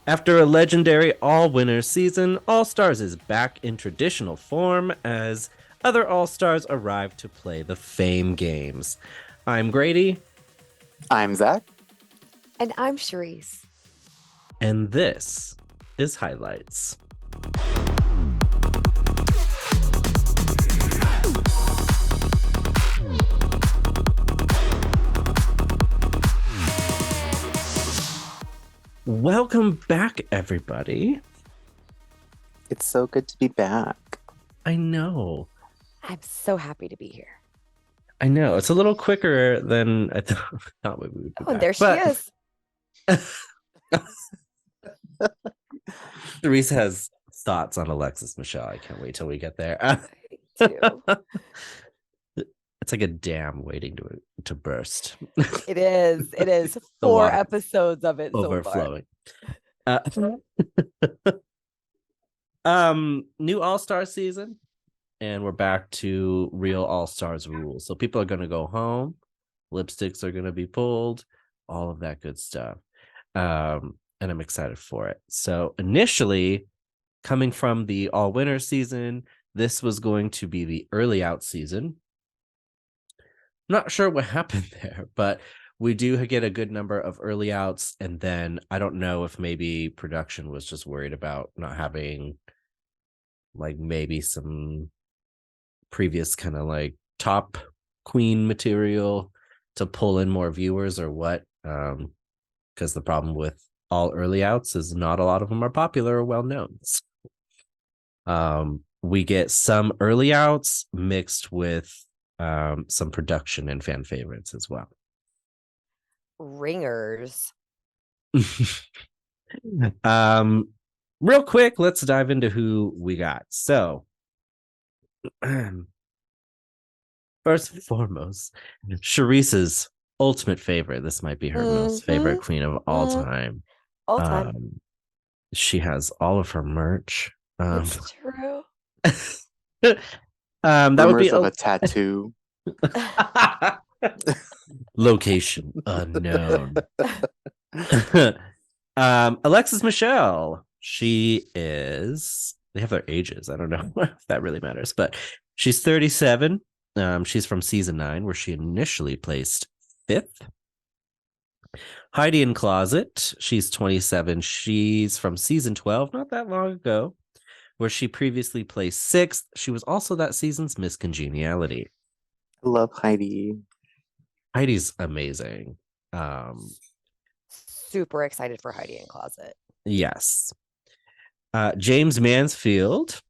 After a legendary all-winner season, All-Stars is back in traditional form as other All-Stars arrive to play the Fame Games. I'm Grady, I'm Zach. And I'm Charisse. and this is Highlights. Welcome back, everybody. It's so good to be back. I know. I'm so happy to be here. I know. It's a little quicker than I thought we would be Oh, back. and there she is. Therese has thoughts on Alexis Michelle. I can't wait till we get there. I do. It's like a dam waiting to burst. It is. It is. The 4 water episodes of it overflowing. so far. New All-Star season, and we're back to real All-Stars rules. So people are going to go home, lipsticks are going to be pulled, all of that good stuff. And I'm excited for it. So initially, coming from the all-winner season, this was going to be the early out season. Not sure what happened there, but we do get a good number of early outs. And then I don't know if maybe production was just worried about not having like maybe some previous kind of like top queen material to pull in more viewers or what. Because the problem with all early outs is not a lot of them are popular or well known. We get some early outs mixed with some production and fan favorites as well. Ringers. Real quick, let's dive into who we got. So first and foremost, Charise's ultimate favorite. This might be her most favorite queen of all time. All time. She has all of her merch. It's true. That Rumors would be of a tattoo. Location unknown. Alexis Michelle. She is. They have their ages. I don't know if that really matters, but she's 37. She's from season 9, where she initially placed 5th. Heidi in Closet. She's 27. She's from season 12, not that long ago, where she previously placed 6th. She was also that season's Miss Congeniality. I love Heidi. Heidi's amazing. Super excited for Heidi in Closet. Yes. James Mansfield.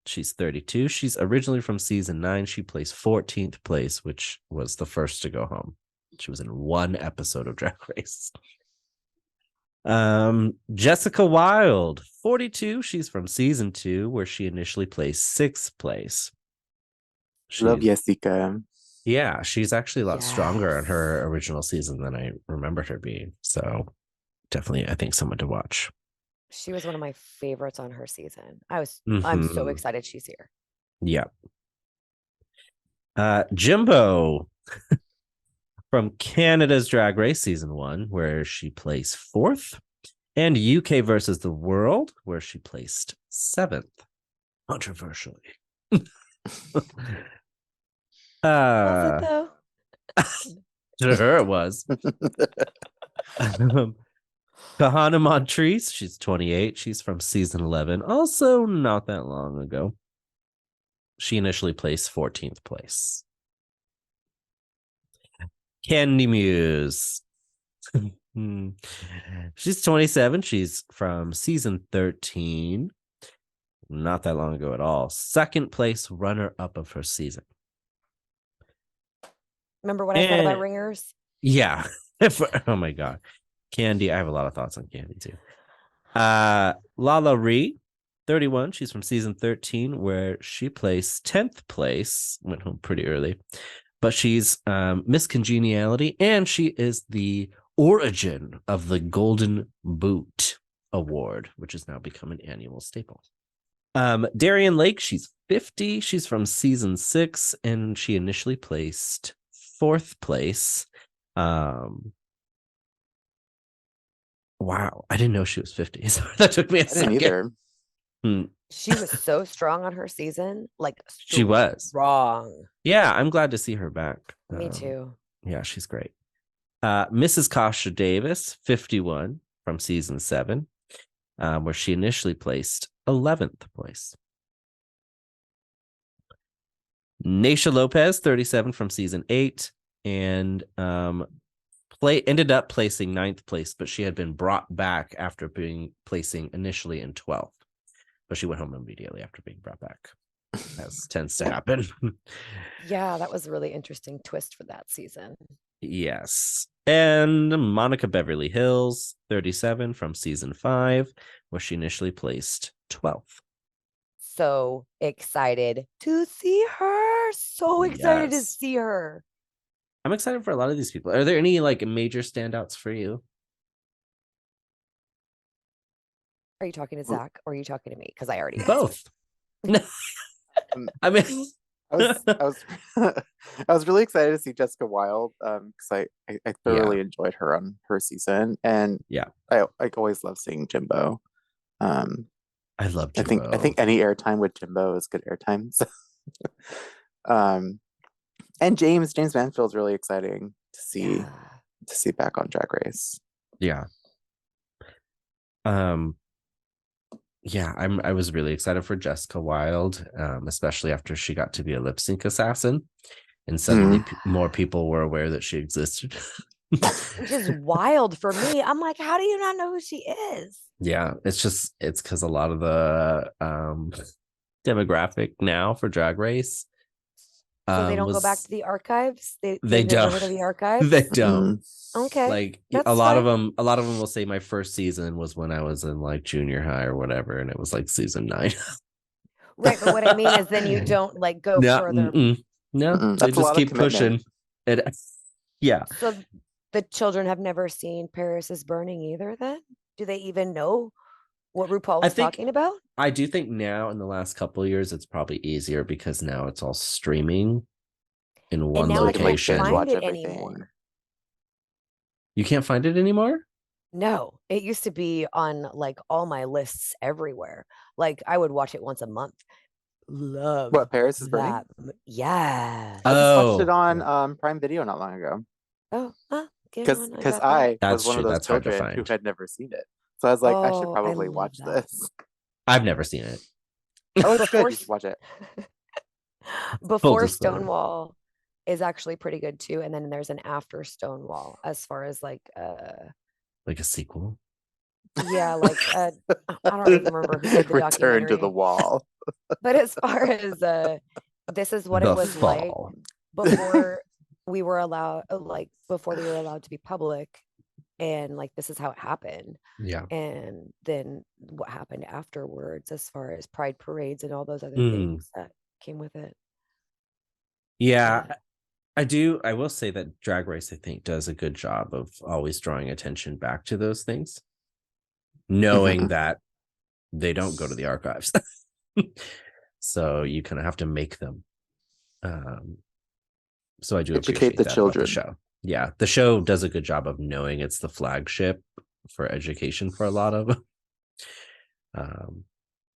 She's 32. She's originally from season 9. She placed 14th place, which was the first to go home. She was in 1 episode of Drag Race. Jessica Wilde, 42. She's from season 2, where she initially placed 6th place. Love Jessica. Yeah, she's actually a lot stronger in her original season than I remembered her being. So definitely, I think, someone to watch. She was one of my favorites on her season. I'm so excited she's here. Yep. Jimbo from Canada's Drag Race season 1, where she placed 4th, and UK versus the World, where she placed 7th. Controversially. Was it though? To her it was. Kahana Montrese, she's 28. She's from season 11, also not that long ago. She initially placed 14th place. Candy Muse. She's 27. She's from season 13. Not that long ago at all. 2nd place runner-up of her season. Remember what I said about ringers? Yeah. Oh my God. Candy, I have a lot of thoughts on Candy too. Lala Ree, 31. She's from season 13, where she placed 10th place. Went home pretty early. But she's Miss Congeniality, and she is the origin of the Golden Boot Award, which has now become an annual staple. Darian Lake, she's 50. She's from season 6, and she initially placed 4th place. Wow, I didn't know she was 50. So that took me a I didn't second. either. She was so strong on her season, like She was. strong. Yeah, I'm glad to see her back. Me too. Yeah, she's great. Mrs. Kasha Davis, 51 from season 7, where she initially placed 11th place. Naisha Lopez, 37 from season 8, and ended up placing 9th place, but she had been brought back after placing initially in 12th. But she went home immediately after being brought back, as tends to happen. Yeah, that was a really interesting twist for that season. Yes. And Monica Beverly Hills, 37 from season 5, where she initially placed 12th. So excited to see her. So excited to see her. I'm excited for a lot of these people. Are there any like major standouts for you? Are you talking to Zach or are you talking to me? Because I already Both. I mean, I was really excited to see Jessica Wilde because I thoroughly enjoyed her on her season, and I always love seeing Jimbo. I love Jimbo. I think any airtime with Jimbo is good airtime. So. And James Mansfield's really exciting to see back on Drag Race. Yeah. Yeah, I was really excited for Jessica Wilde, especially after she got to be a lip sync assassin, and suddenly more people were aware that she existed. Which is wild for me. I'm like, how do you not know who she is? Yeah, it's because a lot of the demographic now for Drag Race. So they don't go back to the archives. They don't. Never heard of the archives. They don't. Okay. Like that's a lot fine. of them will say my first season was when I was in like junior high or whatever, and it was like season 9. Right, but what I mean is then you don't like go further. No, they just keep pushing it. Yeah. So the children have never seen Paris is Burning either then? Do they even know what RuPaul was talking about? I do think now in the last couple of years it's probably easier because now it's all streaming in one location. I can't find it anymore. You can't find it anymore? No, it used to be on like all my lists everywhere. Like I would watch it once a month. Love what Paris is Burning? Yeah. I just watched it on Prime Video not long ago. Oh, because I was one of those children who had never seen it. So I was like, I should probably watch this. I've never seen it. Oh, it's good. You should watch it. Before Stonewall is actually pretty good too, and then there's an after Stonewall as far as like a sequel. Yeah, like I don't even remember who did the Return to the Wall. But as far as this is what it was like before we were allowed, before they were allowed to be public, and like this is how it happened. Yeah. And then what happened afterwards as far as pride parades and all those other things that came with it. Yeah. I will say that Drag Race, I think, does a good job of always drawing attention back to those things, knowing that they don't go to the archives. So you kind of have to make them. So I do educate the children. The show. Yeah, the show does a good job of knowing it's the flagship for education for a lot of them.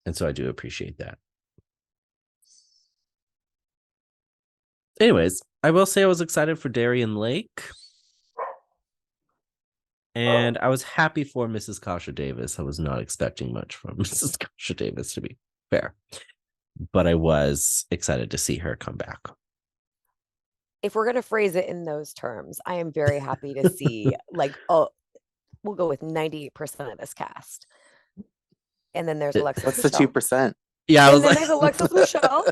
And so I do appreciate that. Anyways, I will say I was excited for Darian Lake. And I was happy for Mrs. Kasha Davis. I was not expecting much from Mrs. Kasha Davis, to be fair. But I was excited to see her come back. If we're going to phrase it in those terms, I am very happy to see, we'll go with 98% of this cast. And then there's Alexis What's Michelle. The 2%? Yeah, and then there's Alexis Michelle.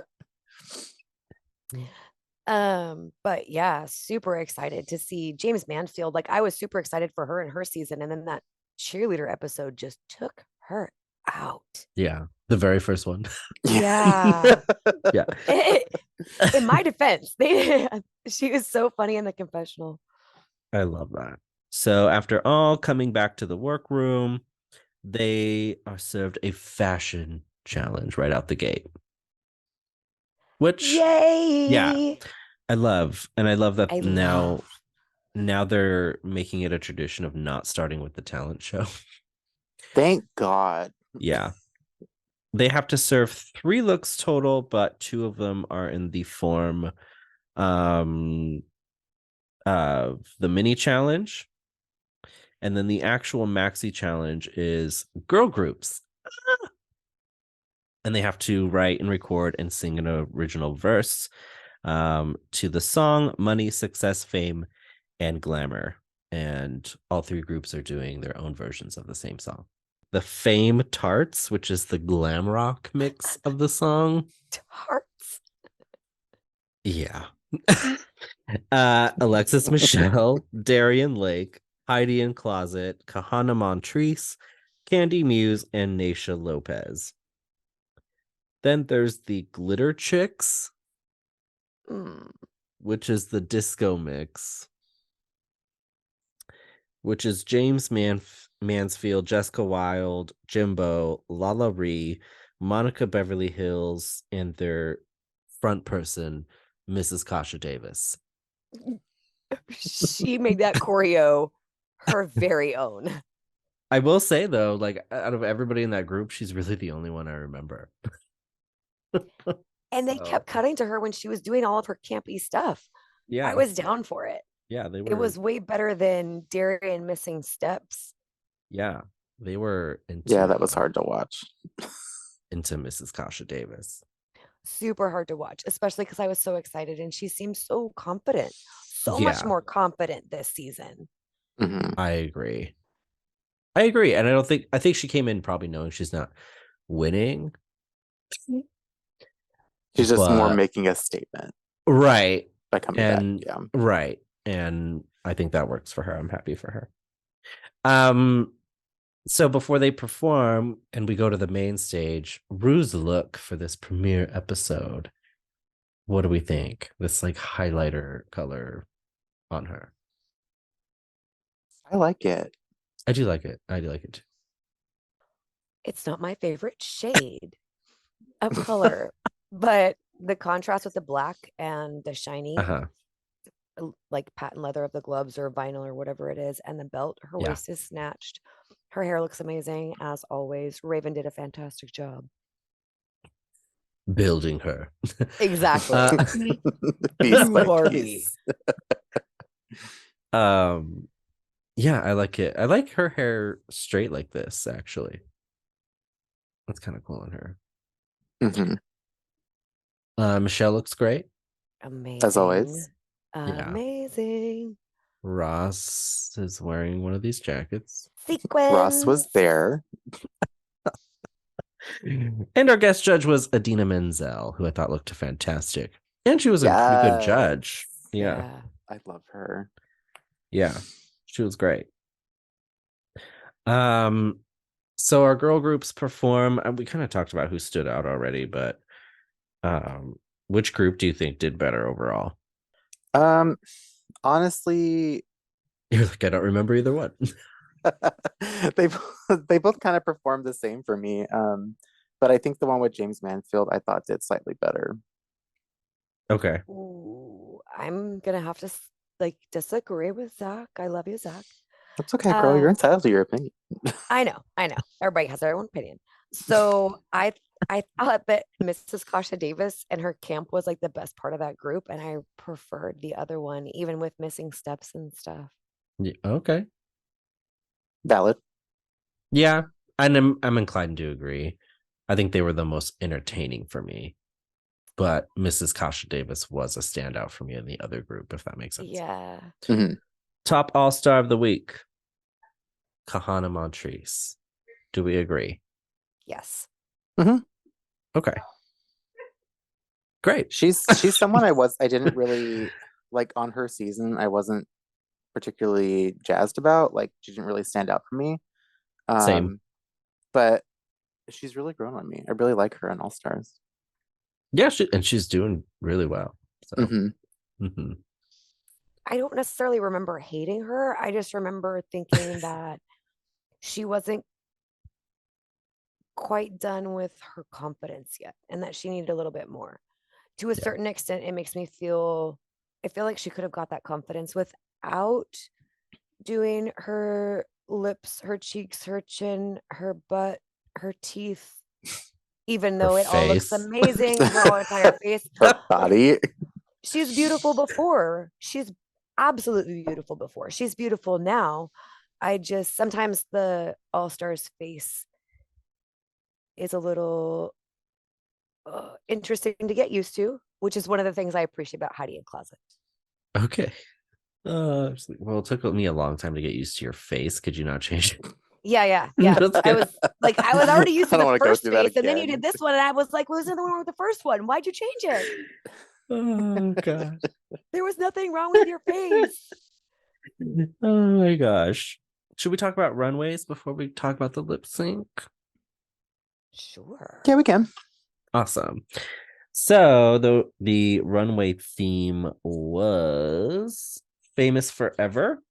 But yeah, super excited to see James Mansfield. Like I was super excited for her and her season. And then that cheerleader episode just took her out. Yeah. The very first one. Yeah. Yeah. In my defense, she was so funny in the confessional. I love that. So after all coming back to the workroom, they are served a fashion challenge right out the gate. Which, yay! Yeah, I love. And I love that now they're making it a tradition of not starting with the talent show. Thank God. Yeah. They have to serve 3 looks total, but 2 of them are in the form of the mini challenge. And then the actual maxi challenge is girl groups. And they have to write and record and sing an original verse to the song Money, Success, Fame, and Glamour. And all 3 groups are doing their own versions of the same song. The Fame Tarts, which is the glam rock mix of the song. Tarts. Yeah. Alexis Michelle, Darian Lake, Heidi in Closet, Kahana Montrese, Candy Muse, and Naisha Lopez. Then there's the Glitter Chicks, which is the disco mix, which is James Mansfield, Jessica Wilde, Jimbo, Lala Ree, Monica Beverly Hills, and their front person, Mrs. Kasha Davis. She made that choreo her very own. I will say, though, like, out of everybody in that group, she's really the only one I remember. And they kept cutting to her when she was doing all of her campy stuff. Yeah. I was down for it. Yeah, they were. It was way better than Darian missing steps. Yeah, they were into. Yeah, that was hard to watch. Into Mrs. Kasha Davis. Super hard to watch, especially because I was so excited and she seems so confident. So much more confident this season. Mm-hmm. I agree. And I think she came in probably knowing she's not winning. She's just more making a statement. Right. By coming back. Yeah. Right. And I think that works for her. I'm happy for her. So before they perform and we go to the main stage, Rue's look for this premiere episode. What do we think? This like highlighter color on her. I like it. I do like it. I do like it too. It's not my favorite shade of color, but the contrast with the black and the shiny, like patent leather of the gloves or vinyl or whatever it is, and the belt, her waist is snatched. Her hair looks amazing, as always. Raven did a fantastic job. Building her. Exactly. Piece by piece. Yeah, I like it. I like her hair straight like this, actually. That's kind of cool on her. Mm-hmm. Michelle looks great. Amazing. As always. Amazing. Ross is wearing one of these jackets. Sequins. Ross was there. And our guest judge was Adina Menzel, who I thought looked fantastic. And she was a pretty good judge. Yeah. I love her. Yeah. She was great. So our girl groups perform. We kind of talked about who stood out already, but which group do you think did better overall? Honestly, you're like, I don't remember either one. they both kind of performed the same for me. But I think the one with James Mansfield I thought did slightly better. Okay. Ooh, I'm gonna have to disagree with Zach. I love you, Zach. That's okay, girl. You're entitled to your opinion. I know. Everybody has their own opinion. So I thought that Mrs. Kasha Davis and her camp was like the best part of that group, and I preferred the other one, even with missing steps and stuff. Yeah, okay. Valid. Yeah, and I'm inclined to agree. I think they were the most entertaining for me. But Mrs. Kasha Davis was a standout for me in the other group, if that makes sense. Yeah. Mm-hmm. Top All-Star of the Week, Kahana Montrese. Do we agree? Yes. Mm-hmm. Okay. Great. She's someone I didn't really like on her season. I wasn't particularly jazzed about. Like, she didn't really stand out for me. Same. But she's really grown on me. I really like her in All Stars. Yeah, she's doing really well. So. Mm-hmm. I don't necessarily remember hating her. I just remember thinking that she wasn't quite done with her confidence yet, and that she needed a little bit more. To a certain extent, it makes me feel, I feel like she could have got that confidence without doing her lips, her cheeks, her chin, her butt, her teeth, even though it all looks amazing, her whole entire face, her body. She's beautiful before. She's absolutely beautiful before. She's beautiful now. I just sometimes the All-Stars face is a little interesting to get used to, which is one of the things I appreciate about Heidi in Closet. Okay. Well, it took me a long time to get used to your face. Could you not change it? Yeah. I was already used to the first face, and then you did this one, and I was like, "What was the one with the first one? Why'd you change it?" Oh gosh. There was nothing wrong with your face. Oh my gosh. Should we talk about runways before we talk about the lip sync? Sure. Yeah, we can. Awesome. So the runway theme was Famous Forever,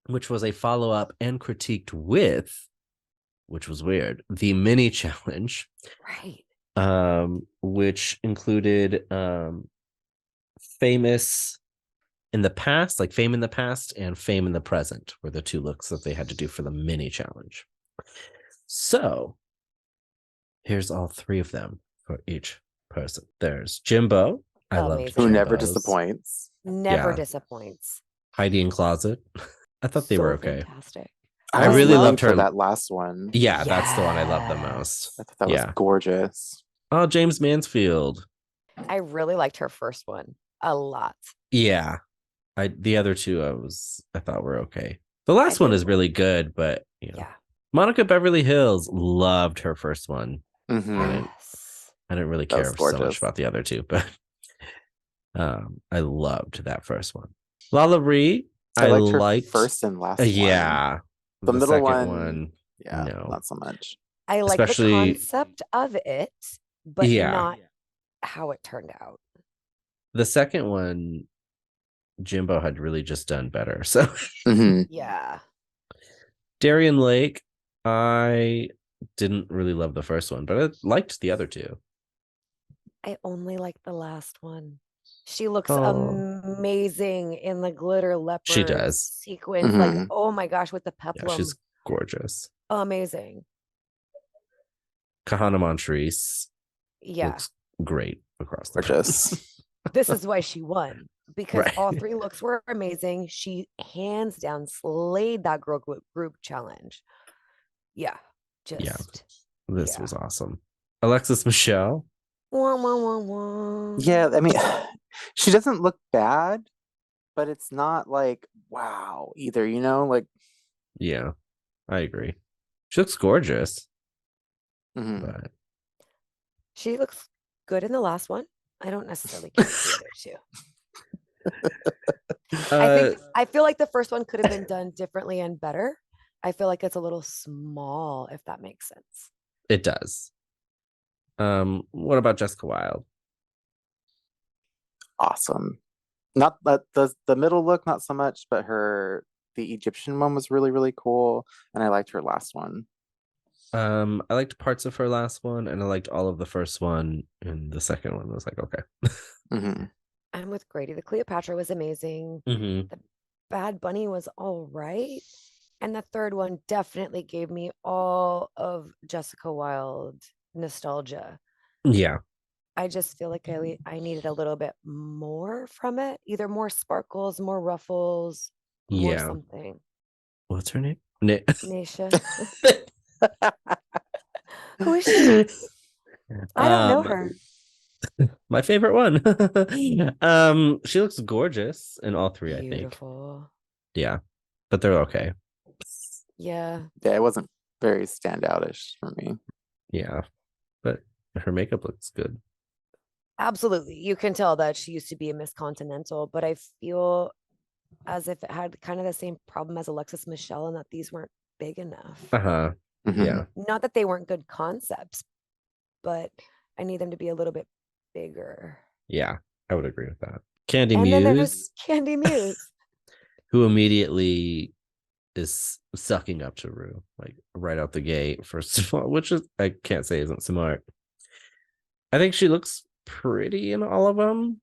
which was a follow-up and critiqued with, which was weird, the mini challenge. Right. Which included famous in the past, like fame in the past and fame in the present were the two looks that they had to do for the mini challenge. So here's all three of them for each person. There's Jimbo. I loved who Jimbo's. never disappoints. Never disappoints. Heidi in Closet. I thought they were okay. Fantastic. I really loved her. That last one. Yeah, that's the one I love the most. I thought that was gorgeous. Oh, James Mansfield. I really liked her first one a lot. Yeah. The other two I thought were okay. The last one is really good, but Monica Beverly Hills, loved her first one. Mm-hmm. I didn't really care so much about the other two, but I loved that first one. Lala Ree, I liked her first and last one. Yeah. The middle one, no, not so much. I like the concept of it, but not how it turned out. The second one, Jimbo had really just done better. So yeah. Darian Lake, I didn't really love the first one, but I liked the other two. I only like the last one. She looks amazing in the glitter leopard sequence. Like, oh my gosh, with the peplum. Yeah, she's gorgeous. Amazing. Kahana Montrese looks great across the board. This is why she won, because all three looks were amazing. She hands down slayed that girl group challenge. Yeah. This was awesome. Alexis Michelle. Yeah, I mean, she doesn't look bad, but it's not like wow either, you know? Like, yeah, I agree. She looks gorgeous. But she looks good in the last one. I don't necessarily care for the other two. I feel like the first one could have been done differently and better. I feel like it's a little small, if that makes sense. It does. What about Jessica Wilde? Awesome. Not that the middle look, not so much, but the Egyptian one was really, really cool, and I liked her last one. I liked parts of her last one, and I liked all of the first one, and the second one was like, okay. I'm with Grady. The Cleopatra was amazing. The Bad Bunny was all right. And the third one definitely gave me all of Jessica Wilde nostalgia. Yeah. I just feel like I needed a little bit more from it. Either more sparkles, more ruffles, more something. What's her name? Naisha. Who is she? I don't know her. My favorite one. She looks gorgeous in all three, Beautiful. I think. Yeah. But they're okay. Yeah. Yeah, it wasn't very standoutish for me. Yeah. But her makeup looks good. Absolutely. You can tell that she used to be a Miss Continental, but I feel as if it had kind of the same problem as Alexis Michelle and that these weren't big enough. Yeah. Not that they weren't good concepts, but I need them to be a little bit bigger. Yeah, I would agree with that. Candy and Muse. Then there's Candy Muse. Who immediately is sucking up to Rue, like right out the gate, first of all, which is, I can't say isn't smart. I think she looks pretty in all of them.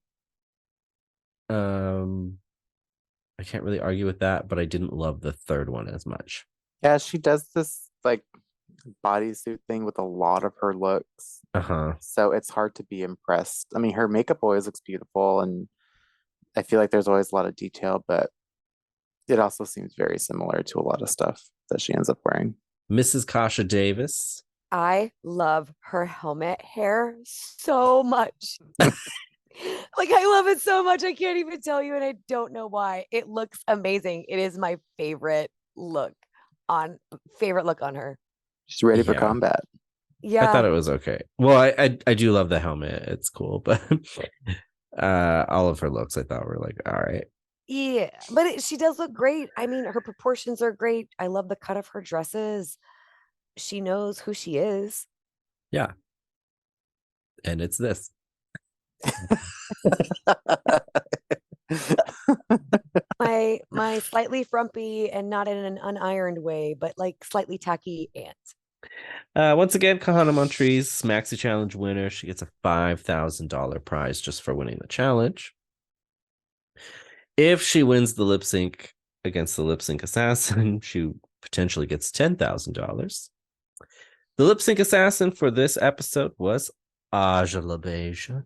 I can't really argue with that, but I didn't love the third one as much. Yeah, she does this like bodysuit thing with a lot of her looks. So it's hard to be impressed. I mean, her makeup always looks beautiful, and I feel like there's always a lot of detail, but it also seems very similar to a lot of stuff that she ends up wearing. Mrs. Kasha Davis. I love her helmet hair so much. Like, I love it so much. I can't even tell you, and I don't know why. It looks amazing. It is my favorite look on her. She's ready for combat. Yeah. I thought it was okay. Well, I do love the helmet. It's cool, but all of her looks I thought were like, all right. Yeah, but she does look great. I mean, her proportions are great. I love the cut of her dresses. She knows who she is. Yeah. And it's this. my slightly frumpy and not in an unironed way, but like slightly tacky aunt. Once again, Kahana Montrese, Maxi Challenge winner. She gets a $5,000 prize just for winning the challenge. If she wins the lip sync against the lip sync assassin, she potentially gets $10,000. The lip sync assassin for this episode was Aja LaBeija.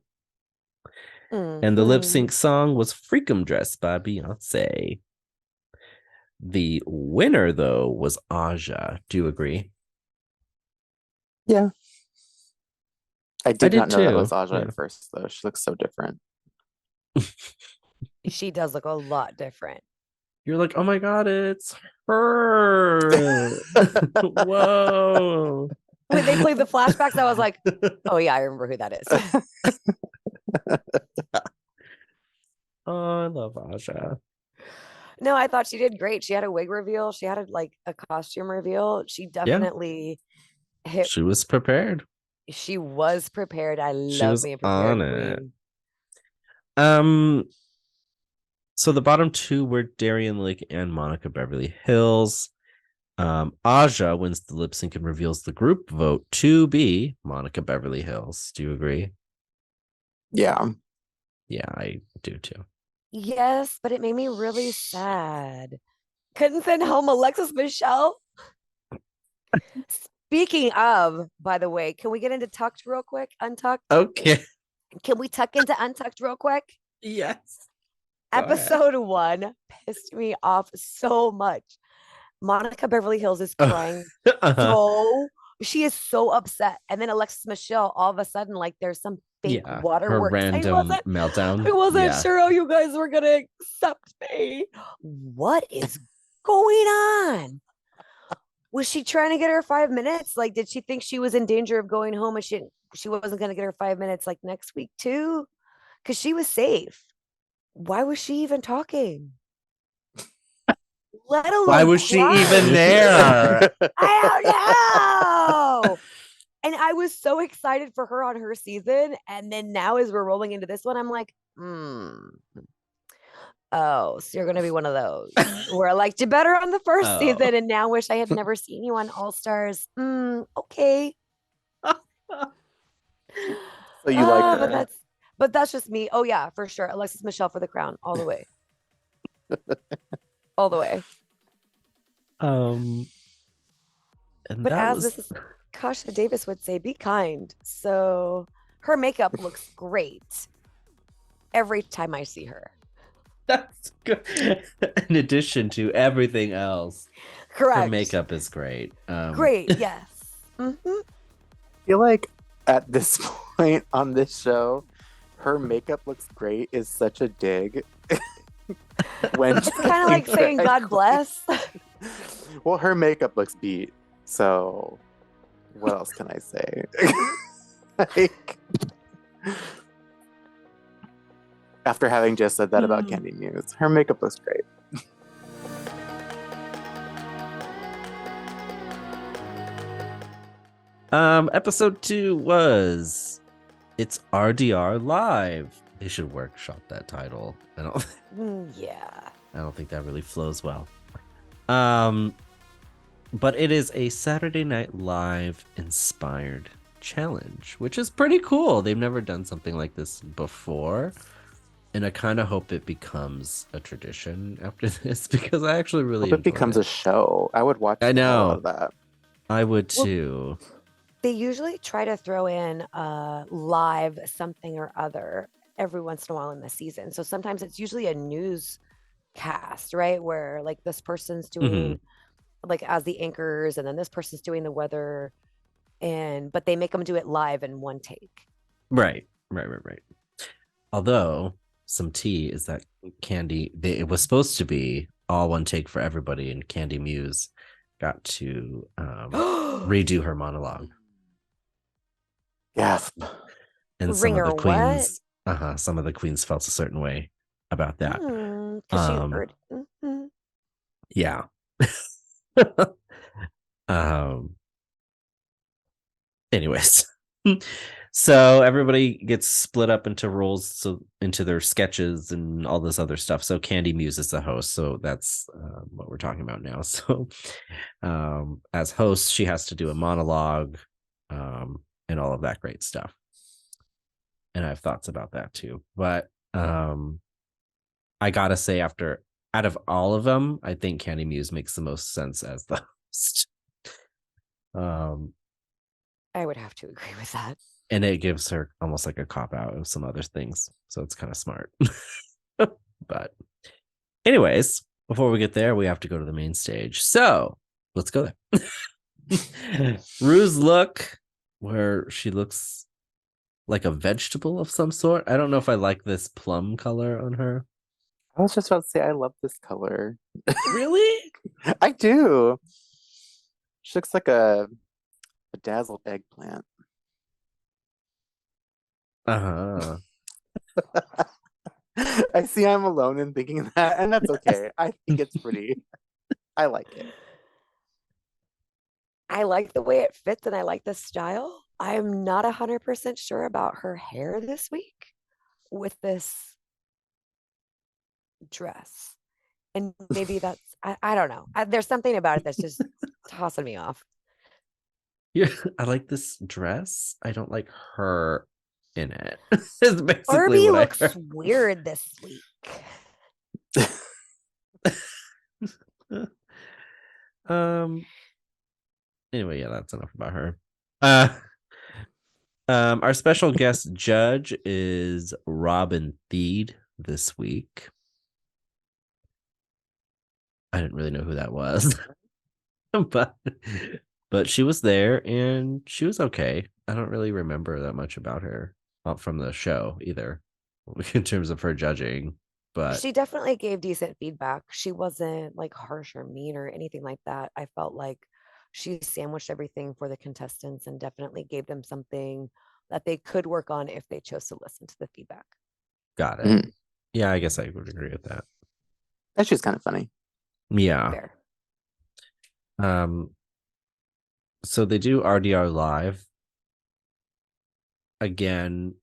And the lip sync song was Freakum Dress by Beyonce. The winner, though, was Aja. Do you agree? Yeah. I did not know that was Aja at first, though. She looks so different. She does look a lot different. You're like, oh my God, it's her. Whoa. When they played the flashbacks, I was like, oh yeah, I remember who that is. Oh, I love Aja. No, I thought she did great. She had a wig reveal. She had a costume reveal. She definitely hit. She was prepared. She was prepared. I love being prepared. On it. So the bottom two were Darian Lake and Monica Beverly Hills. Aja wins the lip sync and reveals the group vote to be Monica Beverly Hills. Do you agree? Yeah. Yeah, I do too. Yes, but it made me really sad. Couldn't send home Alexis Michelle. Speaking of, by the way, can we get into Tucked real quick? Untucked? Okay. Can we tuck into Untucked real quick? Yes. Episode 1 pissed me off so much. Monica Beverly Hills is crying she is so upset. And then Alexis Michelle, all of a sudden, like there's some fake waterworks. Random meltdown. I wasn't sure how you guys were gonna accept me. What is going on? Was she trying to get her 5 minutes? Like, did she think she was in danger of going home and she wasn't gonna get her 5 minutes like next week too? Because she was safe. Why was she even talking? Let alone why was she even there? I don't know. And I was so excited for her on her season. And then now as we're rolling into this one, I'm like, oh, so you're going to be one of those where I liked you better on the first season and now wish I had never seen you on All Stars. Okay. So you like her. But that's just me. Oh yeah, for sure. Alexis Michelle for the crown all the way. All the way. And but as Mrs. Kasha Davis would say, be kind. So her makeup looks great every time I see her. That's good. In addition to everything else, correct. Her makeup is great. Great, yes. I feel like at this point on this show, her makeup looks great is such a dig. When it's kind of like saying God bless. Well, her makeup looks beat, so what else can I say? Like, after having just said that about Candy Muse, her makeup looks great. Episode 2 was It's RDR Live. They should workshop that title. I don't think that really flows well. But it is a Saturday Night Live inspired challenge, which is pretty cool. They've never done something like this before. And I kind of hope it becomes a tradition after this because I actually really Hope it enjoyed becomes it. a show. I would watch I the hell out know. of that. I would Well, too. they usually try to throw in live something or other every once in a while in the season. So sometimes it's usually a newscast, right? Where like this person's doing like as the anchors, and then this person's doing the weather, but they make them do it live in one take. Right. Although some tea is that it was supposed to be all one take for everybody, and Candy Muse got to redo her monologue. Gasp. And some of the queens, some of the queens felt a certain way about that. Because she heard. Mm-hmm. Yeah. Anyways. So everybody gets split up into roles, so into their sketches and all this other stuff. So Candy Muse is the host, so that's what we're talking about now. So as host, she has to do a monologue and all of that great stuff. And I have thoughts about that too. But I gotta say, out of all of them, I think Candy Muse makes the most sense as the host. I would have to agree with that. And it gives her almost like a cop out of some other things. So it's kind of smart. But anyways, before we get there, we have to go to the main stage. So let's go there. Rue's look, where she looks like a vegetable of some sort. I don't know if I like this plum color on her. I was just about to say, I love this color. Really? I do. She looks like a dazzled eggplant. Uh-huh. I see I'm alone in thinking that, and that's okay. I think it's pretty. I like it. I like the way it fits and I like the style. I'm not 100% sure about her hair this week with this dress. And maybe that's, I don't know. There's something about it that's just tossing me off. Yeah, I like this dress. I don't like her in it. Is basically Barbie what looks I heard. weird this week. Anyway, yeah, that's enough about her. Our special guest judge is Robin Thede this week. I didn't really know who that was. but she was there and she was okay. I don't really remember that much about her from the show either in terms of her judging. But she definitely gave decent feedback. She wasn't like harsh or mean or anything like that. I felt like she sandwiched everything for the contestants and definitely gave them something that they could work on if they chose to listen to the feedback. Got it. Yeah, I guess I would agree with that. And she's kind of funny. Yeah. Fair. So they do RDR live. Again,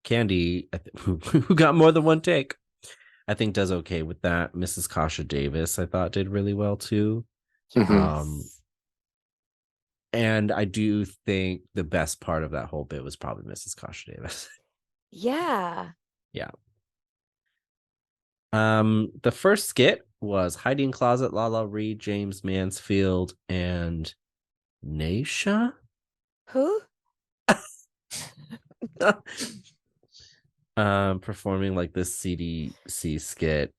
Candy, who got more than one take, I think does okay with that. Mrs. Kasha Davis, I thought, did really well too. And I do think the best part of that whole bit was probably Mrs. Kasha Davis. Yeah. Yeah. The first skit was Hiding Closet, Lala Reed, James Mansfield, and Naisha. Who? Performing like this CDC skit,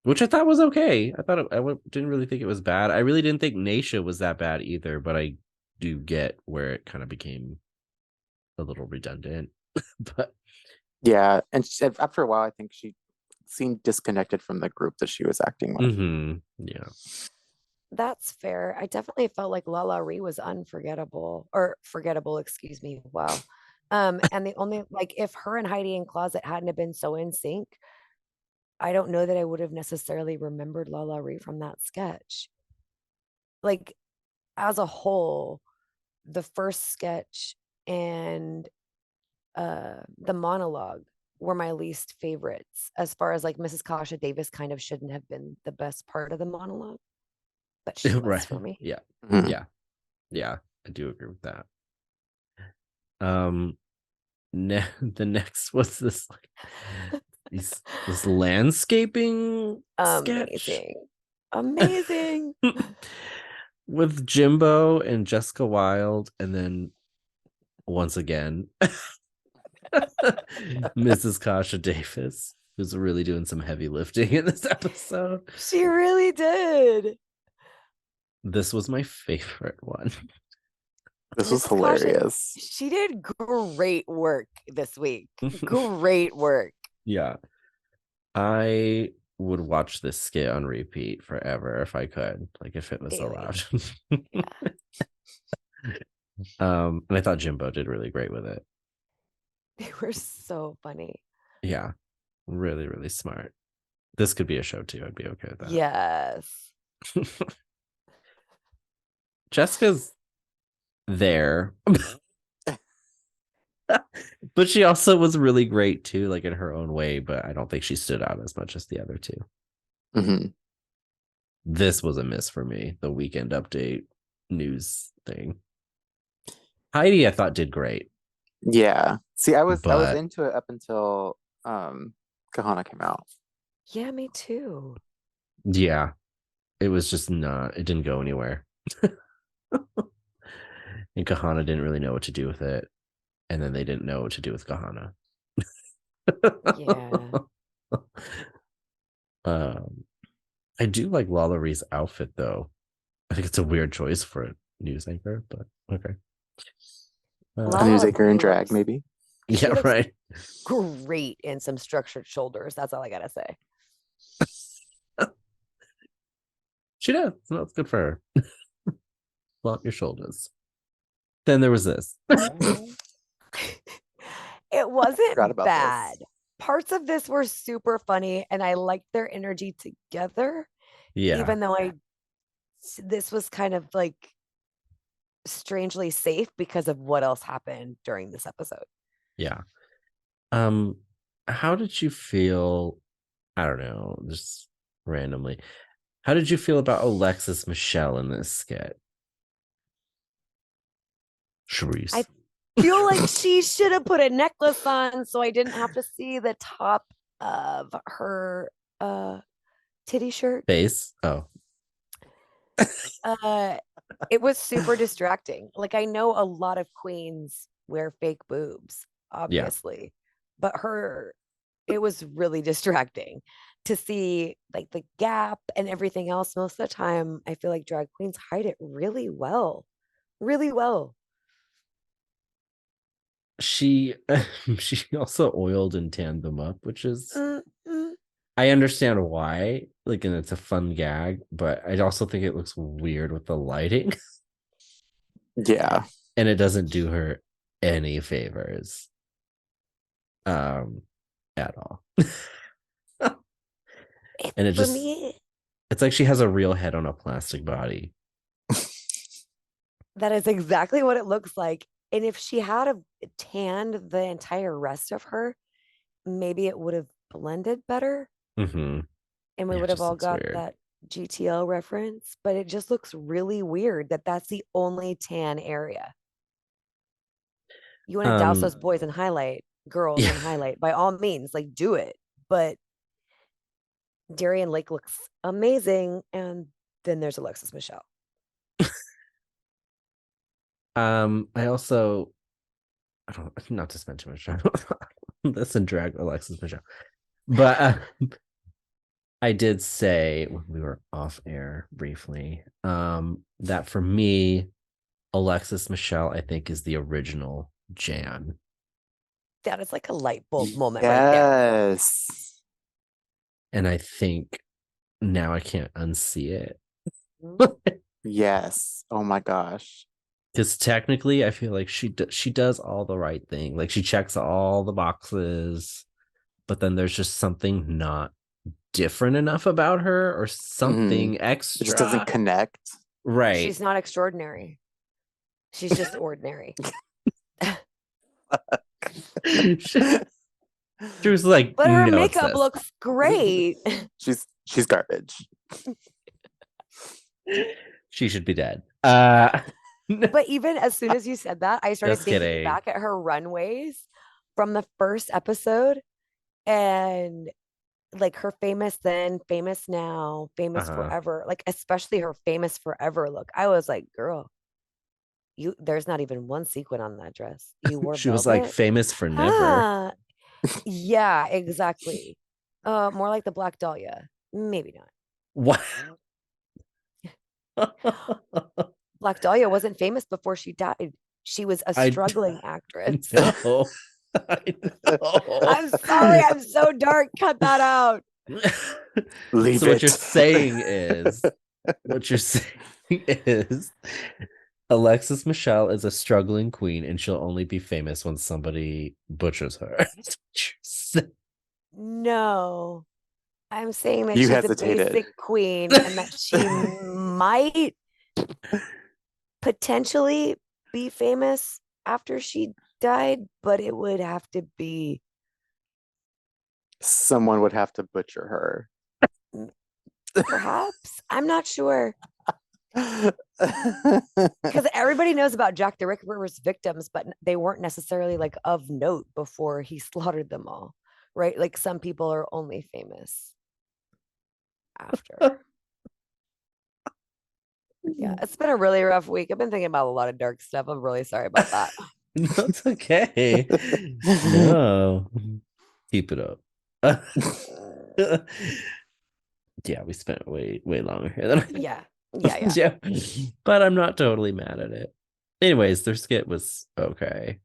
which I thought was okay. I thought didn't really think it was bad. I really didn't think Naisha was that bad either, but I do get where it kind of became a little redundant. But yeah, and after a while, I think she seemed disconnected from the group that she was acting with. Yeah, that's fair. I definitely felt like Lala Ree was forgettable, excuse me. Wow. And the only, like, if her and Heidi in Closet hadn't have been so in sync, I don't know that I would have necessarily remembered Lala Ree from that sketch. Like, as a whole, the first sketch and the monologue were my least favorites, as far as like Mrs. Kasha Davis kind of shouldn't have been the best part of the monologue, but she was right. for me. Yeah. Yeah. I do agree with that. the next was this like this landscaping sketch Amazing. with Jimbo and Jessica Wilde, and then once again Mrs. Kasha Davis, who's really doing some heavy lifting in this episode. She really did. This was my favorite one. This was hilarious. She did great work this week. Great work. Yeah. I would watch this skit on repeat forever if I could, like if it was allowed. Yeah. And I thought Jimbo did really great with it. They were so funny. Yeah. Really, really smart. This could be a show too. I'd be okay with that. Yes. Jessica's there. But she also was really great too, like in her own way, but I don't think she stood out as much as the other two. Mm-hmm. This was a miss for me, the weekend update news thing. Heidi, I thought, did great. Yeah. See, I was into it up until Kahana came out. Yeah, me too. Yeah. It was just it didn't go anywhere. And Kahana didn't really know what to do with it. And then they didn't know what to do with Kahana. Yeah. I do like Lalaurie's outfit though. I think it's a weird choice for a news anchor, but okay. A news anchor in drag, maybe. Yeah, right. Great in some structured shoulders. That's all I gotta say. She does. No, it's good for her. Flaunt your shoulders. Then there was this. It wasn't bad. This. Parts of this were super funny, and I liked their energy together. Yeah. Even though this was kind of like strangely safe because of what else happened during this episode. Yeah. How did you feel? I don't know, just randomly. How did you feel about Alexis Michelle in this skit? Sharice. I feel like she should have put a necklace on so I didn't have to see the top of her titty shirt. Face? Oh. It was super distracting. Like, I know a lot of queens wear fake boobs, obviously, but it was really distracting to see like the gap and everything else. Most of the time, I feel like drag queens hide it really well. Really well. She also oiled and tanned them up, which is I understand why, like, and it's a fun gag, but I also think it looks weird with the lighting. Yeah. And it doesn't do her any favors at all. And it's like she has a real head on a plastic body. That is exactly what it looks like. And if she had tanned the entire rest of her, maybe it would have blended better. Mm-hmm. And we would have all got that GTL reference. But it just looks really weird that that's the only tan area. You want to douse those boys in highlight, girls in highlight, by all means, like, do it. But Darian Lake looks amazing. And then there's Alexis Michelle. I also, not to spend too much time on this and drag Alexis Michelle, but I did say when we were off air briefly, that for me, Alexis Michelle, I think, is the original Jan. That is like a light bulb moment right there. Yes. And I think now I can't unsee it. Yes. Oh my gosh. Because technically, I feel like she does all the right thing. Like, she checks all the boxes, but then there's just something not different enough about her, or something extra. It just doesn't connect. Right. She's not extraordinary. She's just ordinary. She was like, but her makeup looks great. She's garbage. She should be dead. But even as soon as you said that, I started thinking back at her runways from the first episode, and like her famous then, famous now, famous forever, like especially her famous forever look. I was like, girl, there's not even one sequin on that dress. You wore She was like velvet? famous for never. Yeah, exactly. More like the Black Dahlia. Maybe not. What? Black Dahlia wasn't famous before she died. She was a struggling actress. No. I'm sorry, I'm so dark. Cut that out. Leave so it. what you're saying is Alexis Michelle is a struggling queen and she'll only be famous when somebody butchers her. No. I'm saying that You she's hesitated. a basic queen and that she might potentially be famous after she died, but it would have to be someone would have to butcher her. Perhaps. I'm not sure. Because everybody knows about Jack the Ripper's victims, but they weren't necessarily like of note before he slaughtered them all, right? Like some people are only famous after. Yeah, it's been a really rough week. I've been thinking about a lot of dark stuff. I'm really sorry about that. That's okay. No, keep it up. Yeah, we spent way longer here than Yeah. But I'm not totally mad at it. Anyways, their skit was okay.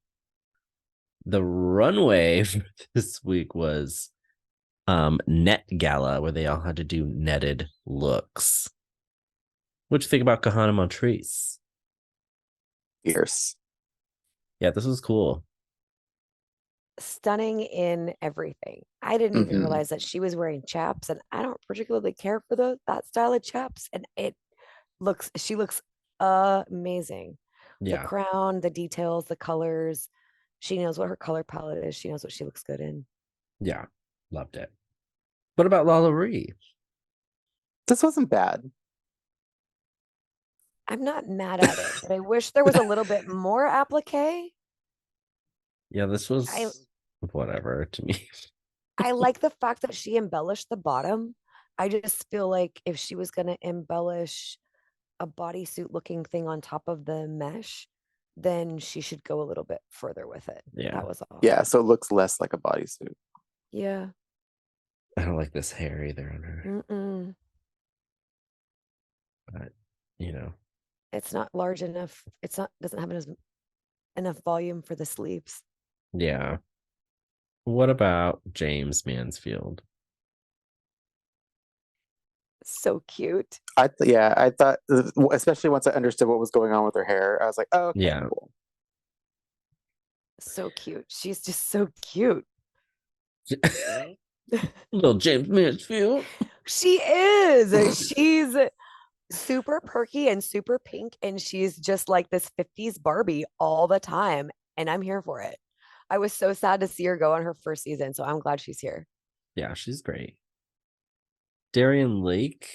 The runway for this week was Net Gala, where they all had to do netted looks. What'd you think about Kahana Montrese? Fierce. Yeah, this was cool. Stunning in everything. I didn't even realize that she was wearing chaps, and I don't particularly care for that style of chaps. And she looks amazing. Yeah. The crown, the details, the colors. She knows what her color palette is. She knows what she looks good in. Yeah, loved it. What about Lala Ree? This wasn't bad. I'm not mad at it, but I wish there was a little bit more applique. Yeah, this was whatever to me. I like the fact that she embellished the bottom. I just feel like if she was going to embellish a bodysuit looking thing on top of the mesh, then she should go a little bit further with it. Yeah. That was all. Yeah, so it looks less like a bodysuit. Yeah. I don't like this hair either on her. Mm-mm. But, you know. It's not large enough. Doesn't have enough volume for the sleeves. Yeah. What about James Mansfield? So cute. I thought, especially once I understood what was going on with her hair, I was like, oh, okay, cool. So cute. She's just so cute. Little James Mansfield. She is. She's super perky and super pink, and she's just like this 50s Barbie all the time, and I'm here for it. I was so sad to see her go on her first season, so I'm glad she's here. Yeah, she's great. Darian Lake.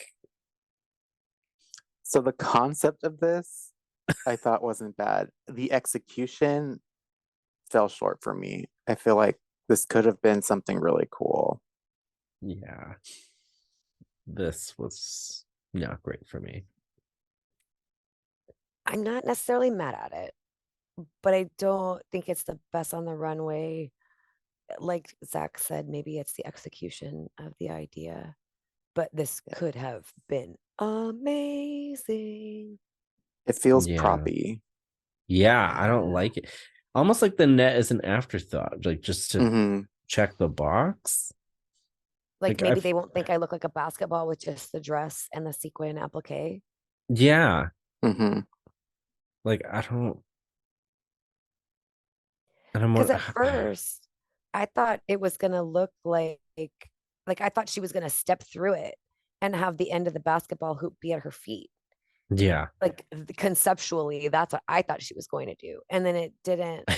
So the concept of this, I thought wasn't bad. The execution fell short for me. I feel like this could have been something really cool. Yeah. This was not great for me. I'm not necessarily mad at it, but I don't think it's the best on the runway. Like Zach said, maybe it's the execution of the idea, but this could have been amazing. It feels proppy. Yeah, I don't like it. Almost like the net is an afterthought, like just to check the box. Like maybe they won't think I look like a basketball with just the dress and the sequin applique. Yeah. Like I don't. Because at first, I thought it was gonna look like I thought she was gonna step through it and have the end of the basketball hoop be at her feet. Yeah. Like conceptually, that's what I thought she was going to do, and then it didn't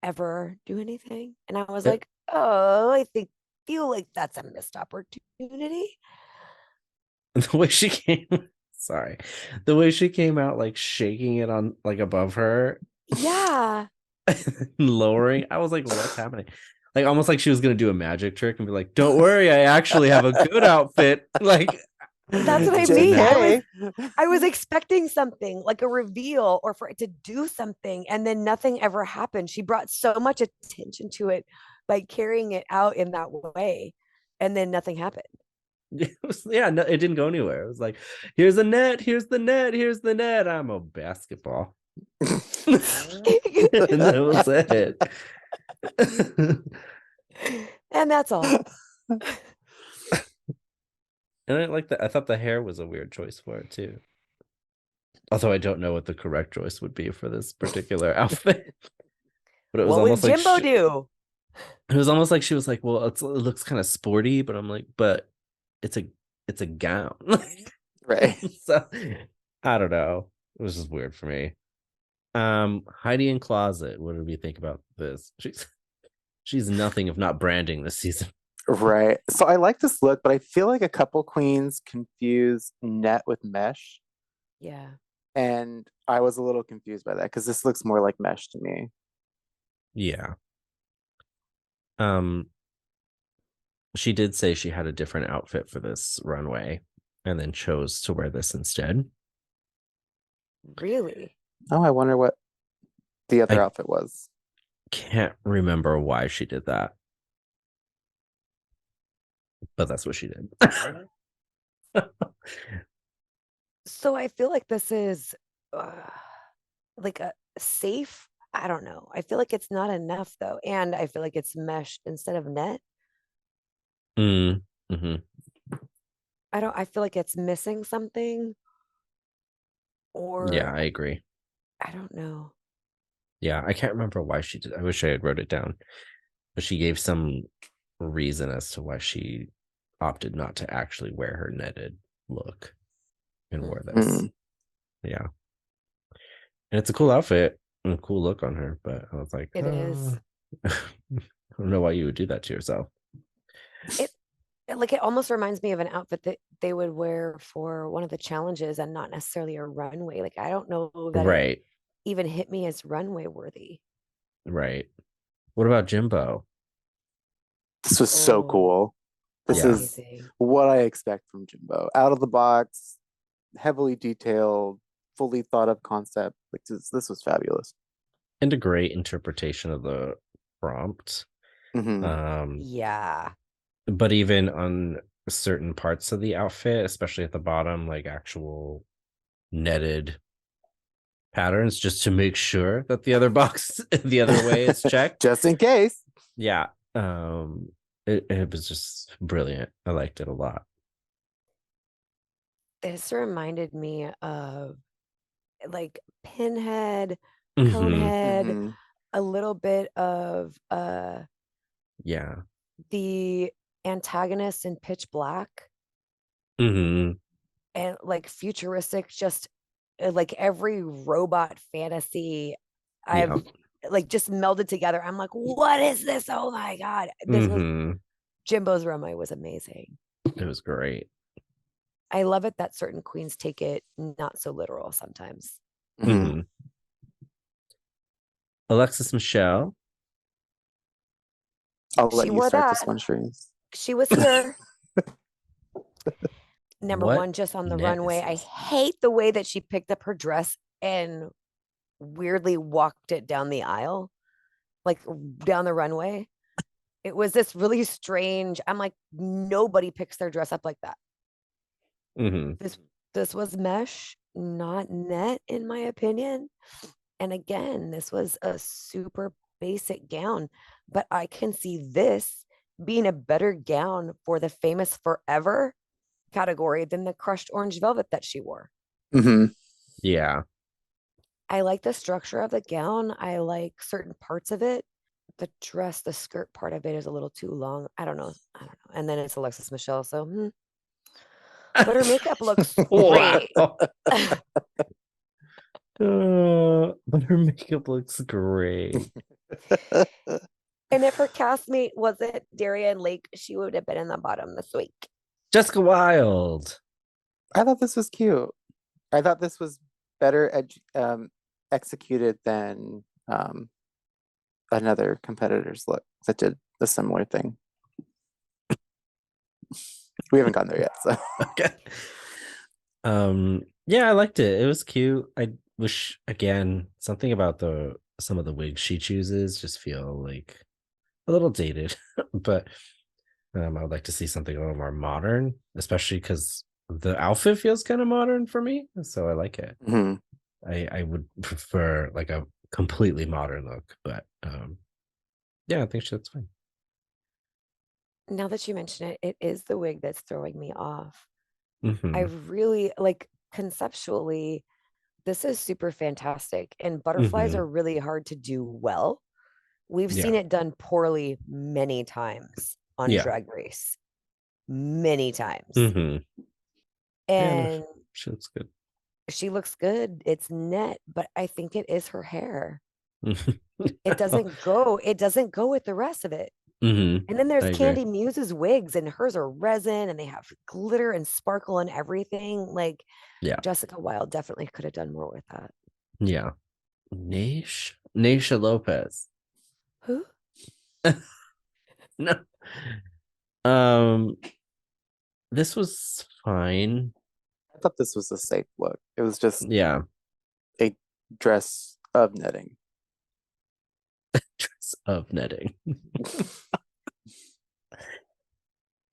ever do anything. And I was like, oh, I feel like that's a missed opportunity. The way she came, the way she came out, like shaking it on like above her. Yeah. lowering. I was like, what's happening? Like almost like she was gonna do a magic trick and be like, don't worry, I actually have a good outfit. Like That's what I did mean. not. I was expecting something like a reveal or for it to do something, and then nothing ever happened. She brought so much attention to it by carrying it out in that way, and then nothing happened. Yeah, no, it didn't go anywhere. It was like, here's the net, here's the net, here's the net. I'm a basketball. And that was it. And that's all. And I like that. I thought the hair was a weird choice for it too. Although I don't know what the correct choice would be for this particular outfit. But it was What would almost like Jimbo do? it was almost like she was like, well, it looks kind of sporty, but I'm like, but it's a gown. Right. So I don't know. It was just weird for me. Heidi in closet. What did we think about this? She's nothing if not branding this season. Right. So I like this look, but I feel like a couple queens confuse net with mesh. Yeah. And I was a little confused by that because this looks more like mesh to me. Yeah. She did say she had a different outfit for this runway and then chose to wear this instead. Really? Oh, I wonder what the other outfit was. Can't remember why she did that. But that's what she did. So I feel like this is like a safe. I don't know. I feel like it's not enough though. And I feel like it's meshed instead of net. Mm-hmm. I feel like it's missing something. Or yeah, I agree. I don't know. Yeah, I can't remember why she did. I wish I had wrote it down. But she gave some reason as to why she opted not to actually wear her netted look and wore this. Yeah. And it's a cool outfit and a cool look on her, but I was like, it is. I don't know why you would do that to yourself. It almost reminds me of an outfit that they would wear for one of the challenges and not necessarily a runway. Like I don't know that it even hit me as runway worthy. Right. What about Jimbo? This was so cool. This is what I expect from Jimbo. Out of the box, heavily detailed, fully thought of concept. Like this was fabulous. And a great interpretation of the prompt. Yeah. But even on certain parts of the outfit, especially at the bottom, like actual netted patterns, just to make sure that the other box the other way is checked. Just in case. Yeah. It was just brilliant. I liked it a lot. This reminded me of like Pinhead, Conehead, a little bit of the antagonist in Pitch Black. And like futuristic, just like every robot fantasy I've like just melded together. I'm like, what is this? Oh my God. This was Jimbo's runway was amazing. It was great. I love it that certain queens take it not so literal sometimes. Alexis Michelle. I'll let you start this one, Shrees. She was here. Number one, just on the runway. I hate the way that she picked up her dress and weirdly walked it down the aisle, like down the runway. It was this really strange. I'm like, nobody picks their dress up like that. This was mesh, not net, in my opinion. And again, this was a super basic gown, but I can see this being a better gown for the famous forever category than the crushed orange velvet that she wore. Yeah. I like the structure of the gown. I like certain parts of it. The dress, the skirt part of it is a little too long. I don't know. And then it's Alexis Michelle. So, but her makeup looks great. But her makeup looks great. And if her castmate wasn't Darian Lake, she would have been in the bottom this week. Jessica Wilde. I thought this was cute. I thought this was better executed than another competitor's look that did a similar thing. We haven't gotten there yet, so Okay. Yeah, I liked it. It was cute. I wish again something about some of the wigs she chooses just feel like a little dated, but I would like to see something a little more modern, especially because the outfit feels kind of modern for me. So I like it. mm-hmm. I would prefer like a completely modern look, but yeah, I think that's fine. Now that you mention it, it is the wig that's throwing me off. I Mm-hmm. really like conceptually, this is super fantastic, and butterflies Mm-hmm. are really hard to do well. We've seen Yeah. it done poorly many times on Yeah. Drag Race, many times. Mm-hmm. Yeah, no, And she looks good. she looks good. It's net, but I think it is her hair. It doesn't go with the rest of it. Mm-hmm. And then I there's agree. Candy Muse's wigs, and hers are resin and they have glitter and sparkle and everything. Like Yeah. Jessica Wilde definitely could have done more with that. Yeah. Naisha Lopez. Who? No. Um, this was fine. I thought this was a safe look. It was just Yeah. a dress of netting. Dress of netting.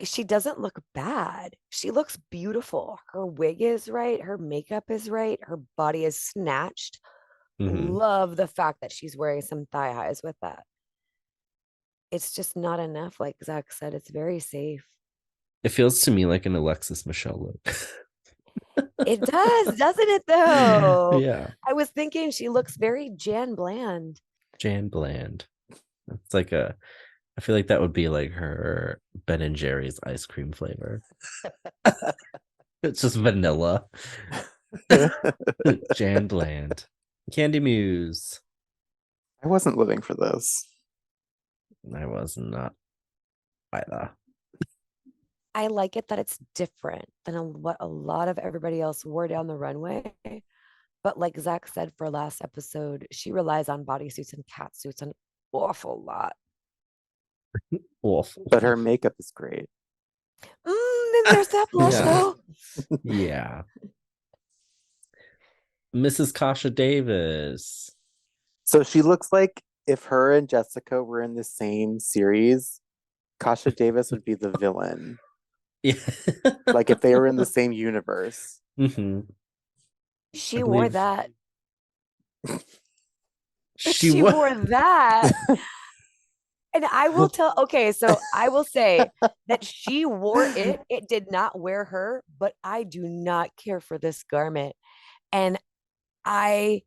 She doesn't look bad. She looks beautiful. Her wig is right. Her makeup is right. Her body is snatched. Mm-hmm. Love the fact that she's wearing some thigh highs with that. It's just not enough. Like Zach said, it's very safe. It feels to me like an Alexis Michelle look. It does, doesn't it, though? Yeah. I was thinking she looks very Jan Bland. Jan Bland. It's like I feel like that would be like her Ben and Jerry's ice cream flavor. It's just vanilla. Jan Bland. Candy Muse. I wasn't living for this. I was not either. I like it that it's different than what a lot of everybody else wore down the runway. But like Zach said for last episode, she relies on bodysuits and cat suits an awful lot. Awful. But her makeup is great. Then there's that blush Yeah. though. Yeah. Mrs. Kasha Davis. So she looks like if her and Jessica were in the same series, Kasha Davis would be the villain. Yeah. Like if they were in the same universe. Mm-hmm. She wore that. She wore that. And I will I will say that she wore it. It did not wear her, but I do not care for this garment. And I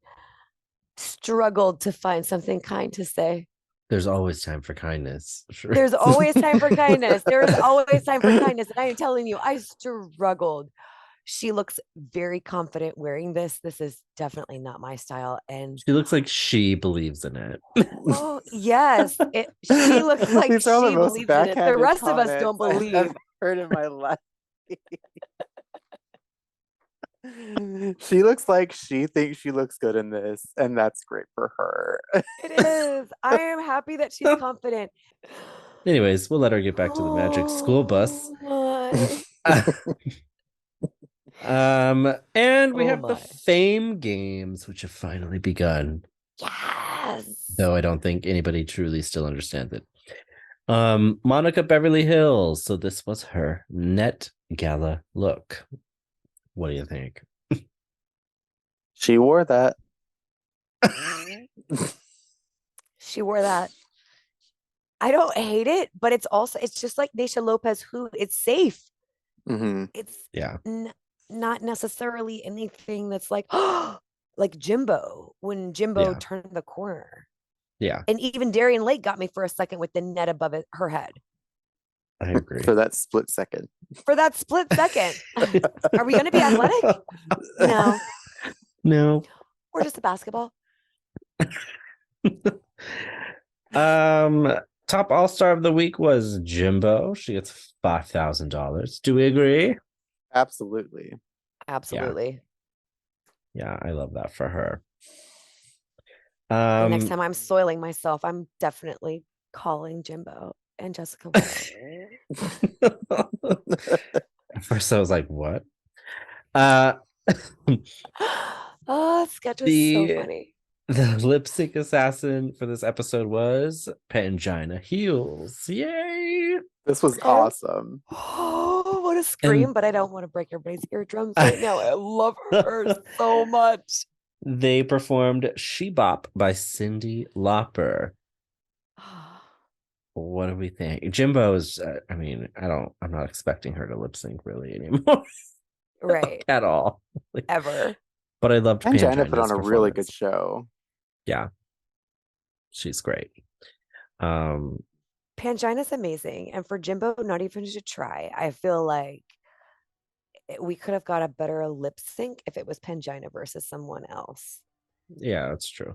struggled to find something kind to say. There's always time for kindness. Sure. There's always time for kindness. There is always time for kindness. And I am telling you, I struggled. She looks very confident wearing this. This is definitely not my style. And she looks like she believes in it. Oh, yes. She looks like These are she the most believes in it. The rest of us don't comments believe. I've heard in my life. She looks like she thinks she looks good in this, and that's great for her. It is. I am happy that she's confident. Anyways, we'll let her get back to the magic school bus. And we have the fame games, which have finally begun. Yes. Though I don't think anybody truly still understands it. Monica Beverly Hills. So this was her Net Gala look. What do you think? She wore that. She wore that. I don't hate it, but it's just like Naisha Lopez, who it's safe. Mm-hmm. It's not necessarily anything that's like, like Jimbo, when Jimbo turned the corner. Yeah. And even Darian Lake got me for a second with the net above her head. I agree. For that split second. Are we going to be athletic? No. No. Or just a basketball. Top all-star of the week was Jimbo. She gets $5,000. Do we agree? Absolutely. Absolutely. Yeah, I love that for her. The next time I'm soiling myself, I'm definitely calling Jimbo and Jessica Will. At first I was like, what? Sketch was so funny. The lipstick assassin for this episode was Pangina Heels. Yay! This was awesome. Oh, what a scream, but I don't want to break everybody's eardrums right now. I love her so much. They performed She Bop by Cyndi Lauper. What do we think? Jimbo is, I'm not expecting her to lip sync really anymore. Right. At all. Ever. But I loved Pangina put on a really good show. Yeah. She's great. Pangina's amazing. And for Jimbo not even to try, I feel like we could have got a better lip sync if it was Pangina versus someone else. Yeah, that's true.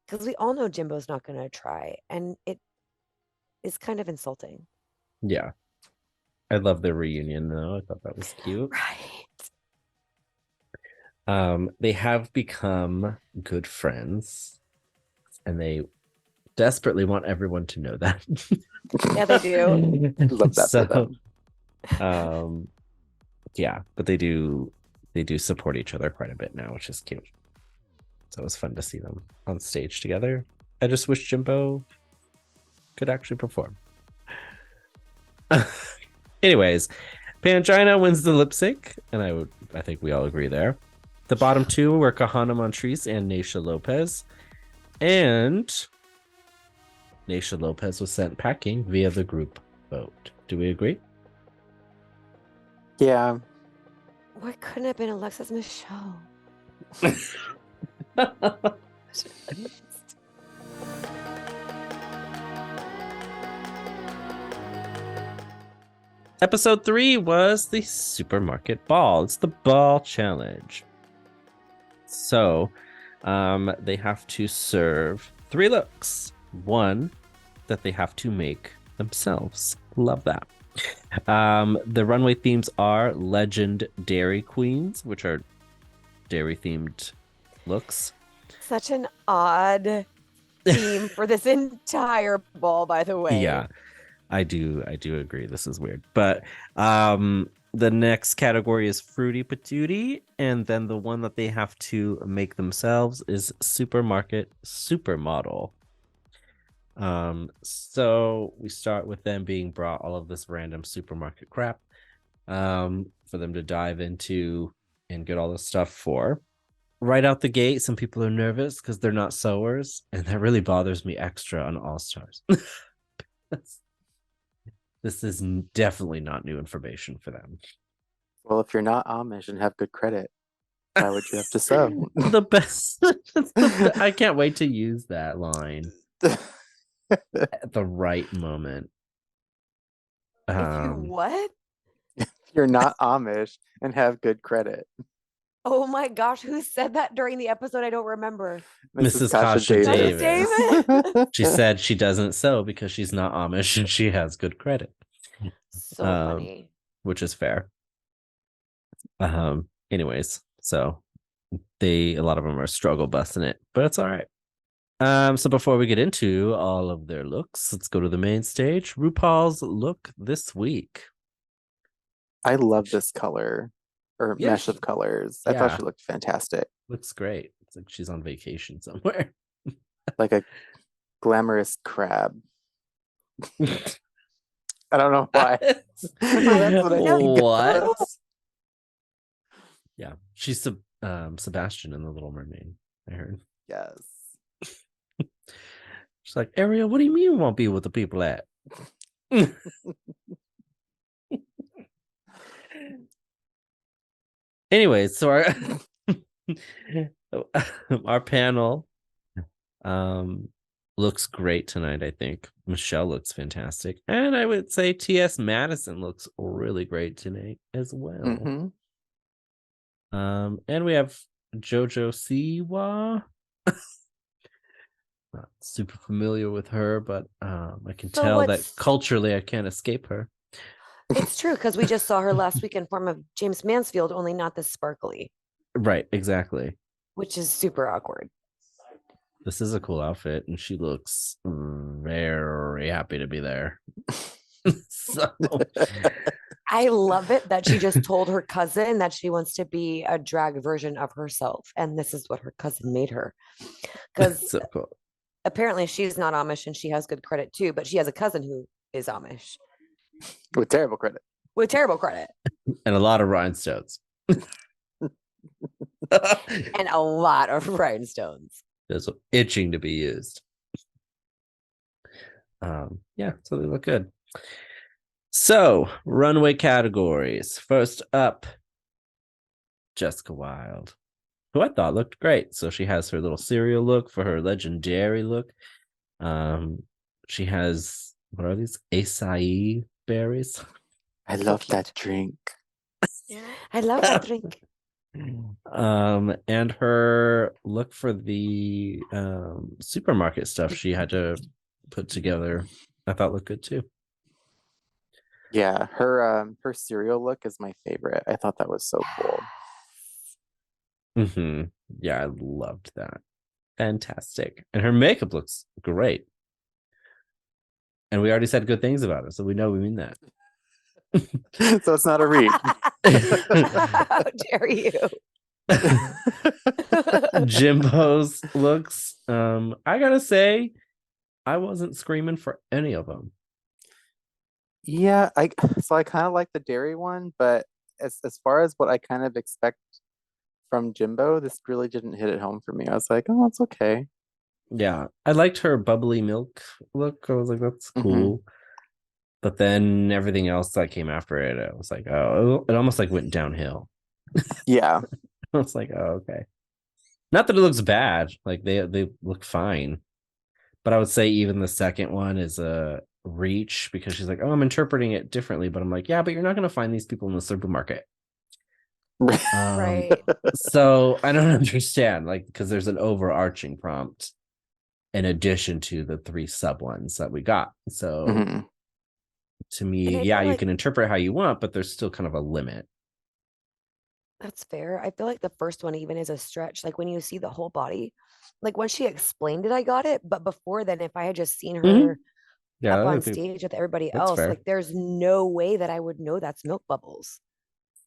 Because we all know Jimbo's not going to try. And it is kind of insulting. Yeah. I love the reunion though. I thought that was cute. Right. They have become good friends and they desperately want everyone to know that. Yeah, they do. Love that for them. Yeah, but they do support each other quite a bit now, which is cute. So it was fun to see them on stage together. I just wish Jimbo could actually perform. Anyways, Pangina wins the lip sync, and I think we all agree there. The bottom two were Kahana Montrese and Naysha Lopez. And Naysha Lopez was sent packing via the group vote. Do we agree? Yeah. What couldn't have been Alexis Michelle? Episode 3 was the supermarket ball. It's the ball challenge. So they have to serve 3 looks. One that they have to make themselves. Love that. The runway themes are Legend Dairy Queens, which are dairy themed looks. Such an odd theme for this entire ball, by the way. Yeah, I do agree. This is weird. But the next category is Fruity Patootie, and then the one that they have to make themselves is Supermarket Supermodel. So we start with them being brought all of this random supermarket crap for them to dive into and get all this stuff for. Right out the gate, some people are nervous because they're not sewers, and that really bothers me extra on All Stars. This is definitely not new information for them. Well, if you're not Amish and have good credit, why would you have to sew? The best. I can't wait to use that line at the right moment. If you're what? If you're not Amish and have good credit. Oh my gosh, who said that during the episode? I don't remember. Mrs. Kasha Davis. She said she doesn't sew because she's not Amish and she has good credit. So funny. Which is fair. Anyways, so a lot of them are struggle busting it, but it's all right. So before we get into all of their looks, let's go to the main stage. RuPaul's look this week. I love this color. Or mesh of colors. I thought she looked fantastic. Looks great. It's like she's on vacation somewhere. Like a glamorous crab. I don't know why. That's what? Yeah, she's Sebastian in The Little Mermaid. I heard. Yes. She's like, Ariel, what do you mean we won't be with the people at? Anyways, so our panel looks great tonight, I think. Michelle looks fantastic. And I would say T.S. Madison looks really great tonight as well. Mm-hmm. And we have Jojo Siwa. Not super familiar with her, but I can tell that culturally I can't escape her. It's true, because we just saw her last week in form of James Mansfield, only not this sparkly. Right, exactly. Which is super awkward. this is a cool outfit, and she looks very happy to be there. So I love it that she just told her cousin that she wants to be a drag version of herself, and this is what her cousin made her. Because so cool. Apparently she's not Amish and she has good credit too, but she has a cousin who is Amish with terrible credit. With terrible credit. And a lot of rhinestones. And a lot of rhinestones. That's itching to be used. Yeah, so they look good. So, runway categories. First up, Jessica Wilde, who I thought looked great. So she has her little cereal look for her legendary look. She has, what are these? Acai berries. I love that drink. I love that drink. And her look for the supermarket stuff she had to put together, I thought looked good too. Yeah, her cereal look is my favorite. I thought that was so cool. Yeah, I loved that. Fantastic. And her makeup looks great. And we already said good things about it, so we know we mean that. So it's not a read. How dare you? Jimbo's looks, I gotta say, I wasn't screaming for any of them. Yeah, I kind of like the dairy one, but as far as what I kind of expect from Jimbo, this really didn't hit it home for me. I was like, oh, it's okay. Yeah, I liked her bubbly milk look. I was like, that's cool. But then everything else that came after it, I was like, oh, it almost like went downhill. Yeah. I was like, oh, okay. Not that it looks bad. Like they look fine. But I would say even the second one is a reach because she's like, oh, I'm interpreting it differently. But I'm like, yeah, but you're not going to find these people in the supermarket. Right. So I don't understand, like, because there's an overarching prompt in addition to the 3 sub ones that we got. So to me, yeah, you can interpret how you want, but there's still kind of a limit. That's fair. I feel like the first one even is a stretch. Like when you see the whole body, like when she explained it, I got it. But before then, if I had just seen her up on stage with everybody else, fair. like there's no way that I would know that's milk bubbles.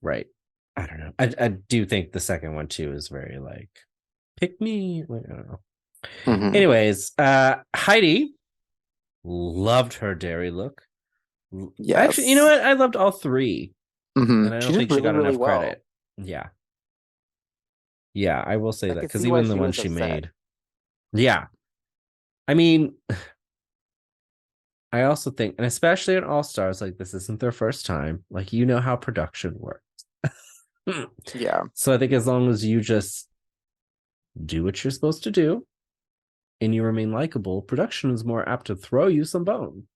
Right. I don't know. I do think the second one too is very like, pick me. Like, I don't know. Anyways, Heidi loved her dairy look. Yeah. Actually, you know what? I loved all 3. And I don't think she got enough credit. Yeah. Yeah, I will say that because even the one she made. Yeah. I mean, I also think, and especially in All Stars, like this isn't their first time. Like, you know how production works. Yeah. So I think as long as you just do what you're supposed to do and you remain likable, production is more apt to throw you some bone.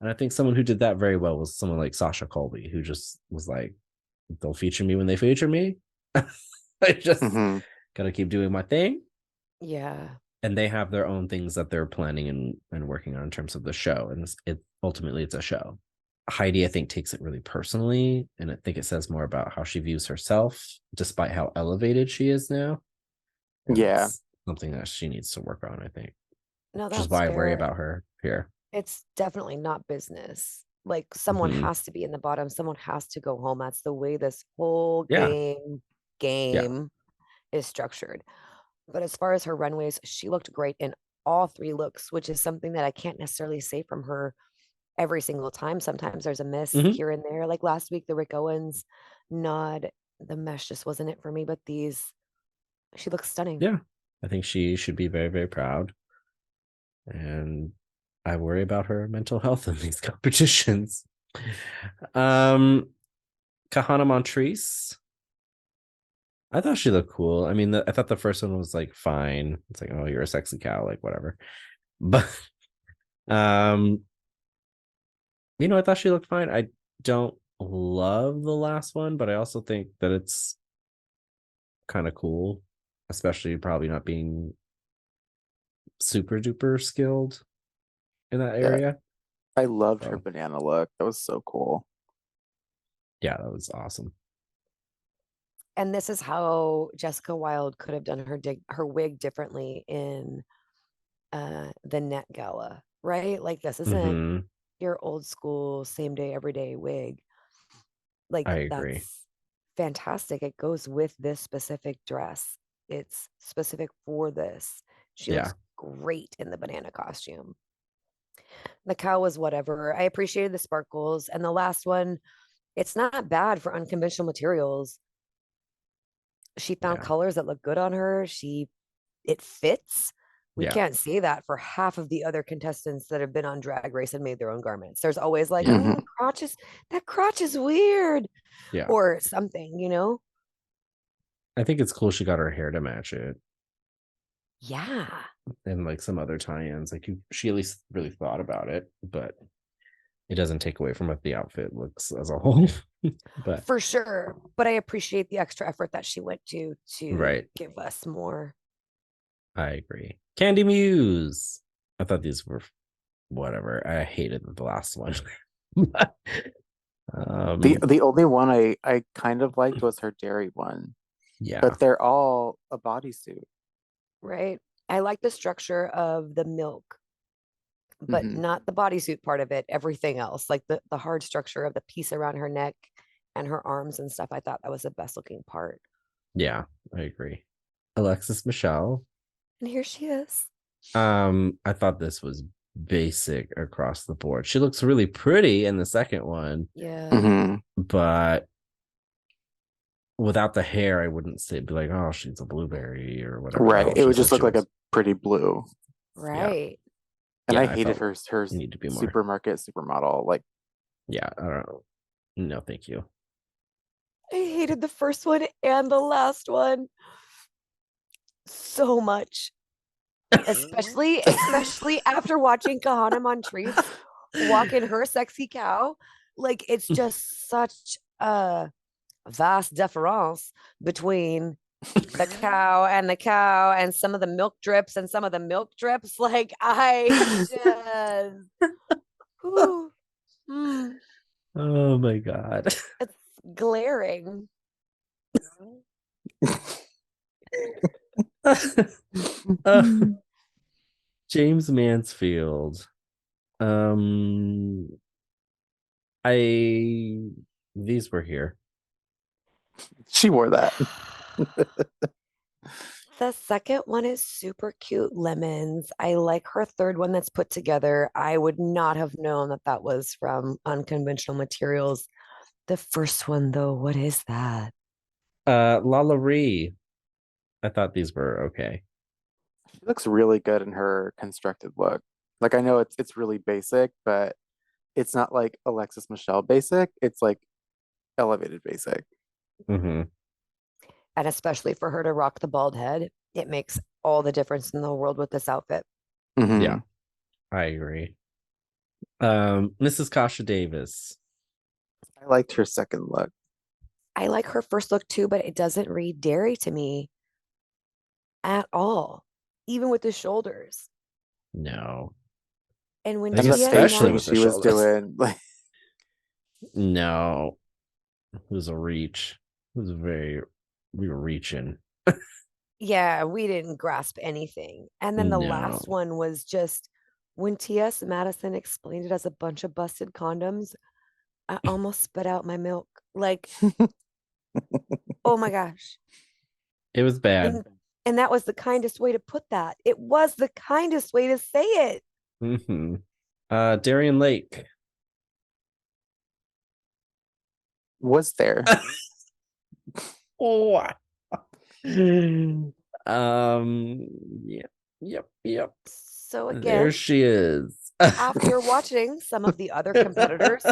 And I think someone who did that very well was someone like Sasha Colby, who just was like, they'll feature me when they feature me. I just gotta keep doing my thing. Yeah. And they have their own things that they're planning and working on in terms of the show. And ultimately it's a show. Heidi, I think, takes it really personally. And I think it says more about how she views herself, despite how elevated she is now. And yeah. Something that she needs to work on, I think. No, that's which is why fair. I worry about her here. It's definitely not business. Like someone has to be in the bottom. Someone has to go home. That's the way this whole game is structured. But as far as her runways, she looked great in all 3 looks, which is something that I can't necessarily say from her every single time. Sometimes there's a miss here and there. Like last week, the Rick Owens nod, the mesh just wasn't it for me. But these, she looks stunning. Yeah, I think she should be very, very proud. And I worry about her mental health in these competitions. Kahana Montrese, I thought she looked cool. I mean, I thought the first one was like fine. It's like, oh, you're a sexy cow, like whatever. But I thought she looked fine. I don't love the last one, but I also think that it's kind of cool, especially probably not being super duper skilled in that area. I loved her banana look. That was so cool. Yeah, that was awesome. And this is how Jessica Wilde could have done her wig differently in the Net Gala, right? Like this isn't your old school same day every day wig. Like I agree. that's fantastic. It goes with this specific dress. It's specific for this. She looks great in the banana costume. The cow was whatever. I appreciated the sparkles. And the last one, it's not bad for unconventional materials. She found colors that look good on her. It fits. We can't see that for half of the other contestants that have been on Drag Race and made their own garments. There's always like, oh, that crotch is weird. Or something, you know? I think it's cool she got her hair to match it. Yeah. And like some other tie-ins. Like she at least really thought about it, but it doesn't take away from what the outfit looks as a whole. But for sure. But I appreciate the extra effort that she went to give us more. I agree. Candy Muse. I thought these were whatever. I hated the last one. The only one I kind of liked was her dairy one. Yeah. But they're all a bodysuit. Right. I like the structure of the milk, but not the bodysuit part of it. Everything else, like the hard structure of the piece around her neck and her arms and stuff. I thought that was the best looking part. Yeah, I agree. Alexis Michelle. And here she is. I thought this was basic across the board. She looks really pretty in the second one. Yeah. But without the hair, I wouldn't say be like, oh, she's a blueberry or whatever. Right. It would just look like a pretty blue. Right. And I hated her need to be more supermarket supermodel. Like, yeah, I don't know. No, thank you. I hated the first one and the last one so much. Especially after watching Kahana Montrese walk in her sexy cow. Like it's just such a vast difference between the cow and some of the milk drips and some of the milk drips. Like I just Oh my god. It's glaring. James Mansfield. These were here. She wore that. The second one is super cute, lemons. I like her third one that's put together. I would not have known that was from unconventional materials. The first one, though, what is that? Lala Ree. I thought these were okay. She looks really good in her constructed look. Like I know it's really basic, but it's not like Alexis Michelle basic. It's like elevated basic. And especially for her to rock the bald head, it makes all the difference in the world with this outfit. Yeah, I agree. Mrs. Kasha Davis. I liked her second look. I like her first look too, but it doesn't read dairy to me at all, even with the shoulders. No. And when especially when she was doing like no, it was a reach. It was we were reaching. Yeah, we didn't grasp anything. And then the last one was just when T.S. Madison explained it as a bunch of busted condoms, I almost spit out my milk. Like, oh my gosh. It was bad. And that was the kindest way to put that. It was the kindest way to say it. Darian Lake. Was there? Oh. Yep. So again, there she is. After watching some of the other competitors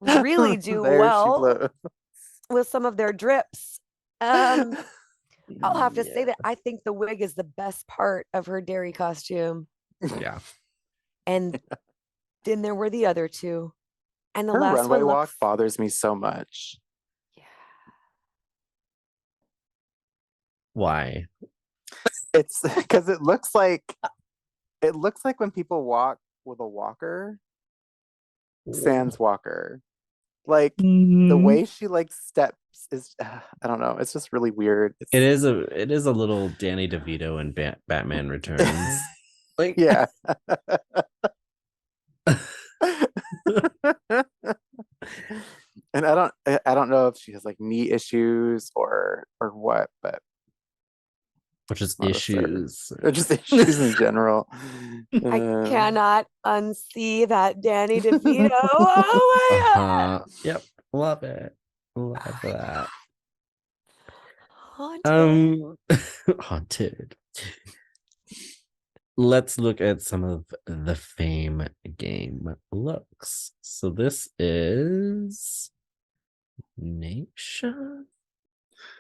really do well with some of their drips, I'll have to say that I think the wig is the best part of her dairy costume. Yeah. And then there were the other two. And the her last runway one walk bothers me so much. Yeah. Why? It's because it looks like when people walk with a walker, sans walker. Like the way she like steps is I don't know, it's just really weird. It is a little Danny DeVito in Batman Returns. Like, yeah. And I don't know if she has like knee issues or what, but which is not a sir. issues. Or just issues in general. I cannot unsee that Danny DeVito. Oh my God. Yep. Love it. Love that. Haunted. Haunted. Let's look at some of the Fame game looks. So this is Nation.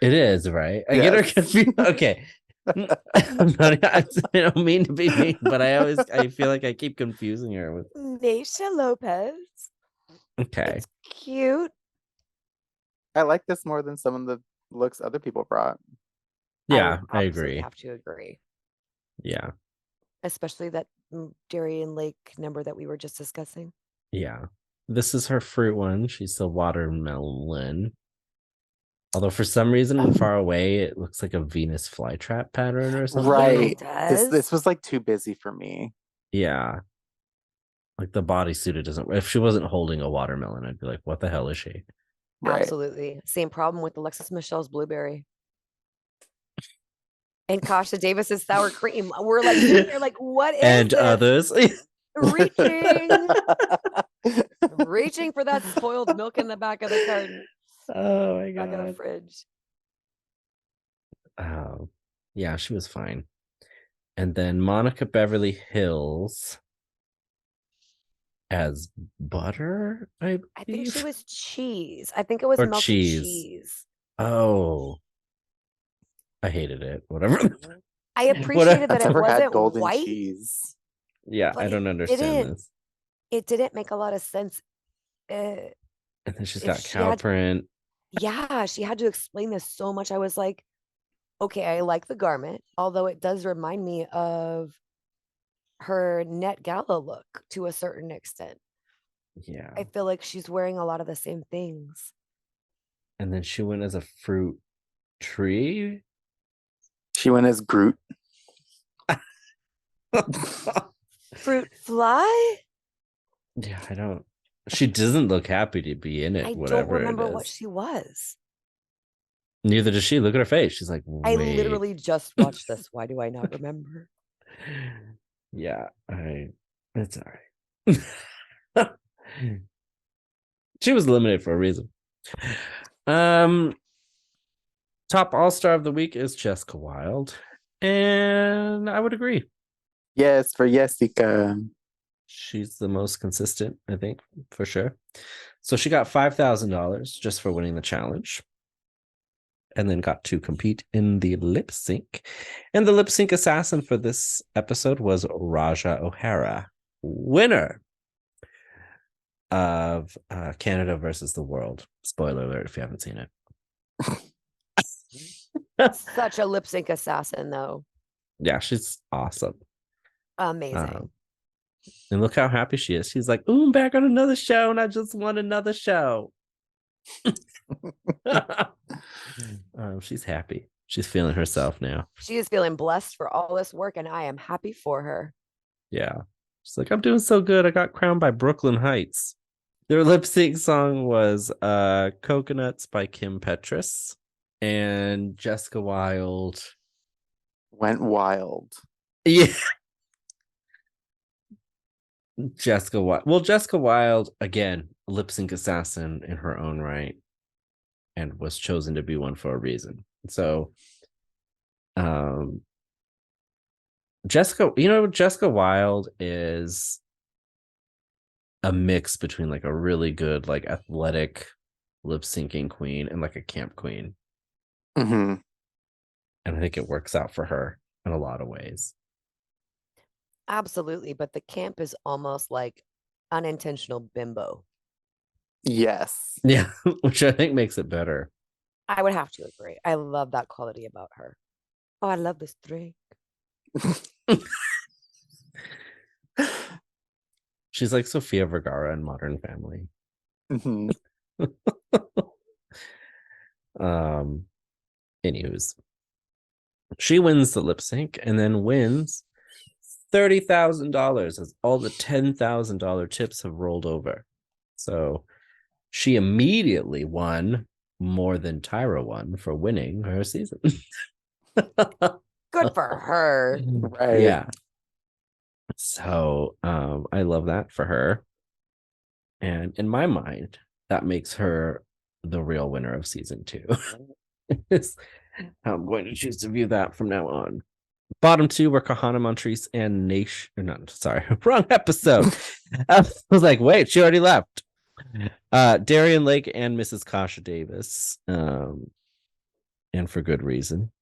It is, right? I get her Yes. confused. Okay. I don't mean to be mean, but I feel like I keep confusing her with Naisha Lopez. okay. It's cute. I like this more than some of the looks other people brought. Yeah, I absolutely agree. have to agree. Yeah. Especially that Darien Lake number that we were just discussing. Yeah. This is her fruit one. She's a watermelon. Although for some reason far away it looks like a Venus flytrap pattern or something. Right. Yeah, it does. This was like too busy for me. Yeah. Like the bodysuit, it doesn't. If she wasn't holding a watermelon, I'd be like, what the hell is she? Right. Absolutely. Same problem with Alexis Michelle's blueberry. And Kasha Davis's sour cream. We're like sitting there like, what is and this? Others. Reaching for that spoiled milk in the back of the carton. Oh my Back of the God. fridge. Oh, yeah, she was fine. And then Monica Beverly Hills as butter, I think she believe. was cheese. I think it was Or melted cheese. Oh, I hated it. Whatever. I appreciated that I've it never had wasn't golden white. cheese. Yeah, but I don't it understand this. It didn't make a lot of sense. And then she's if got she cow had- print. Yeah, she had to explain this so much. I was like, okay, I like the garment, although it does remind me of her Net Gala look to a certain extent. Yeah. I feel like she's wearing a lot of the same things. And then she went as a fruit tree. She went as Groot. Fruit fly? Yeah, I don't. She doesn't look happy to be in it. I Whatever don't remember it is. what she was. Neither does she. Look at her face. She's like, I wait. literally just watched this. Why do I not remember? Yeah, it's all right. She was eliminated for a reason. Top all-star of the week is Jessica Wilde. And I would agree. Yes, for Jessica. She's the most consistent, I think, for sure. So she got $5,000 just for winning the challenge. And then got to compete in the lip sync. And the lip sync assassin for this episode was Raja O'Hara, winner of Canada versus the World. Spoiler alert if you haven't seen it. Such a lip sync assassin, though. Yeah, she's awesome. Amazing. And look how happy she is. She's like, ooh, I'm back on another show, and I just won another show. She's happy. She's feeling herself now. She is feeling blessed for all this work, and I am happy for her. Yeah. She's like, I'm doing so good. I got crowned by Brooklyn Heights. Their lip sync song was Coconuts by Kim Petras. And Jessica Wilde went wild. Yeah. Jessica Wilde. Well, Jessica Wilde, again, lip sync assassin in her own right, and was chosen to be one for a reason. So, Jessica Wilde is a mix between like a really good, like athletic lip syncing queen and like a camp queen. Mm-hmm. And I think it works out for her in a lot of ways. Absolutely. But the camp is almost like unintentional bimbo. Yes. Yeah, which I think makes it better. I would have to agree. I love that quality about her. Oh, I love this drink. She's like Sofia Vergara in Modern Family. Mm-hmm. Anywho's, she wins the lip sync and then wins $30,000 as all the $10,000 tips have rolled over. So she immediately won more than Tyra won for winning her season. Good for her. Right. Yeah. So I love that for her. And in my mind, that makes her the real winner of season 2. I'm going to choose to view that from now on. Bottom 2 were Kahana Montrese and Nation. No, sorry, wrong episode. I was like, wait, she already left. Darian Lake and Mrs. Kasha Davis. And for good reason.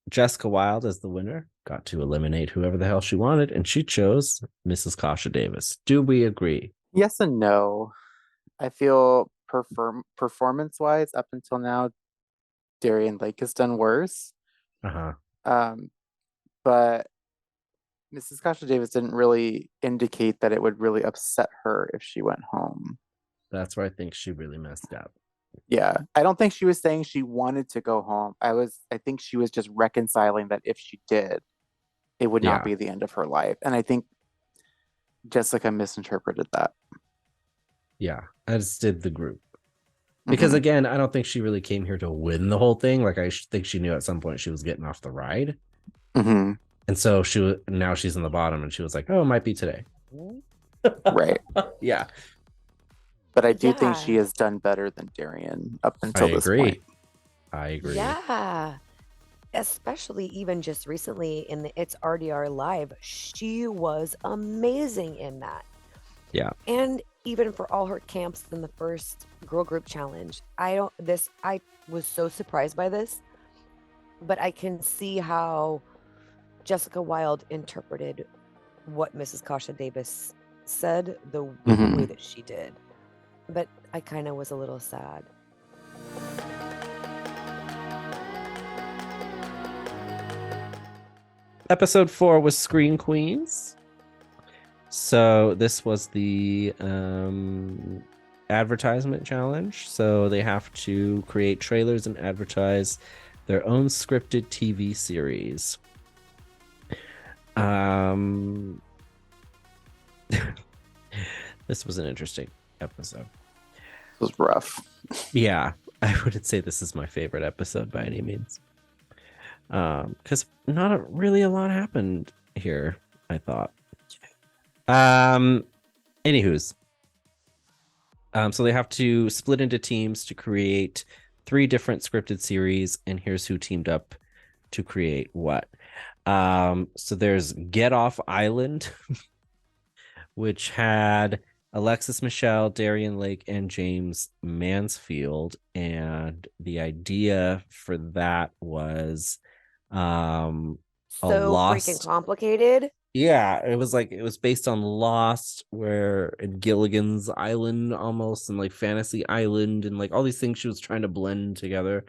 Jessica Wilde as the winner got to eliminate whoever the hell she wanted, and she chose Mrs. Kasha Davis. Do we agree? Yes and no. I feel performance-wise, up until now, Darian Lake has done worse. But Mrs. Kasha Davis didn't really indicate that it would really upset her if she went home. That's where I think she really messed up. Yeah, I don't think she was saying she wanted to go home. I think she was just reconciling that if she did, it would not be the end of her life. And I think Jessica misinterpreted that. Yeah, as did the group. Because again, I don't think she really came here to win the whole thing. Like, I think she knew at some point she was getting off the ride. And so now she's in the bottom, and she was like, oh, it might be today. Right. Yeah. But I do think she has done better than Darian up until this point. I agree. Yeah. Especially even just recently in the It's RDR Live, she was amazing in that. Yeah. And even for all her camps in the first girl group challenge, I was so surprised by this, but I can see how Jessica Wilde interpreted what Mrs. Kasha Davis said the way that she did. But I kind of was a little sad. Episode 4 was Screen Queens. So this was the advertisement challenge. So they have to create trailers and advertise their own scripted TV series. This was an interesting episode. It was rough. Yeah, I wouldn't say this is my favorite episode by any means. Because not really a lot happened here, I thought. Anywho's. So they have to split into teams to create 3 different scripted series, and here's who teamed up to create what. So there's Get Off Island, which had Alexis Michelle, Darian Lake, and James Mansfield. And the idea for that was so freaking complicated. Yeah, it was based on Lost, where in Gilligan's Island almost, and like Fantasy Island, and like all these things she was trying to blend together,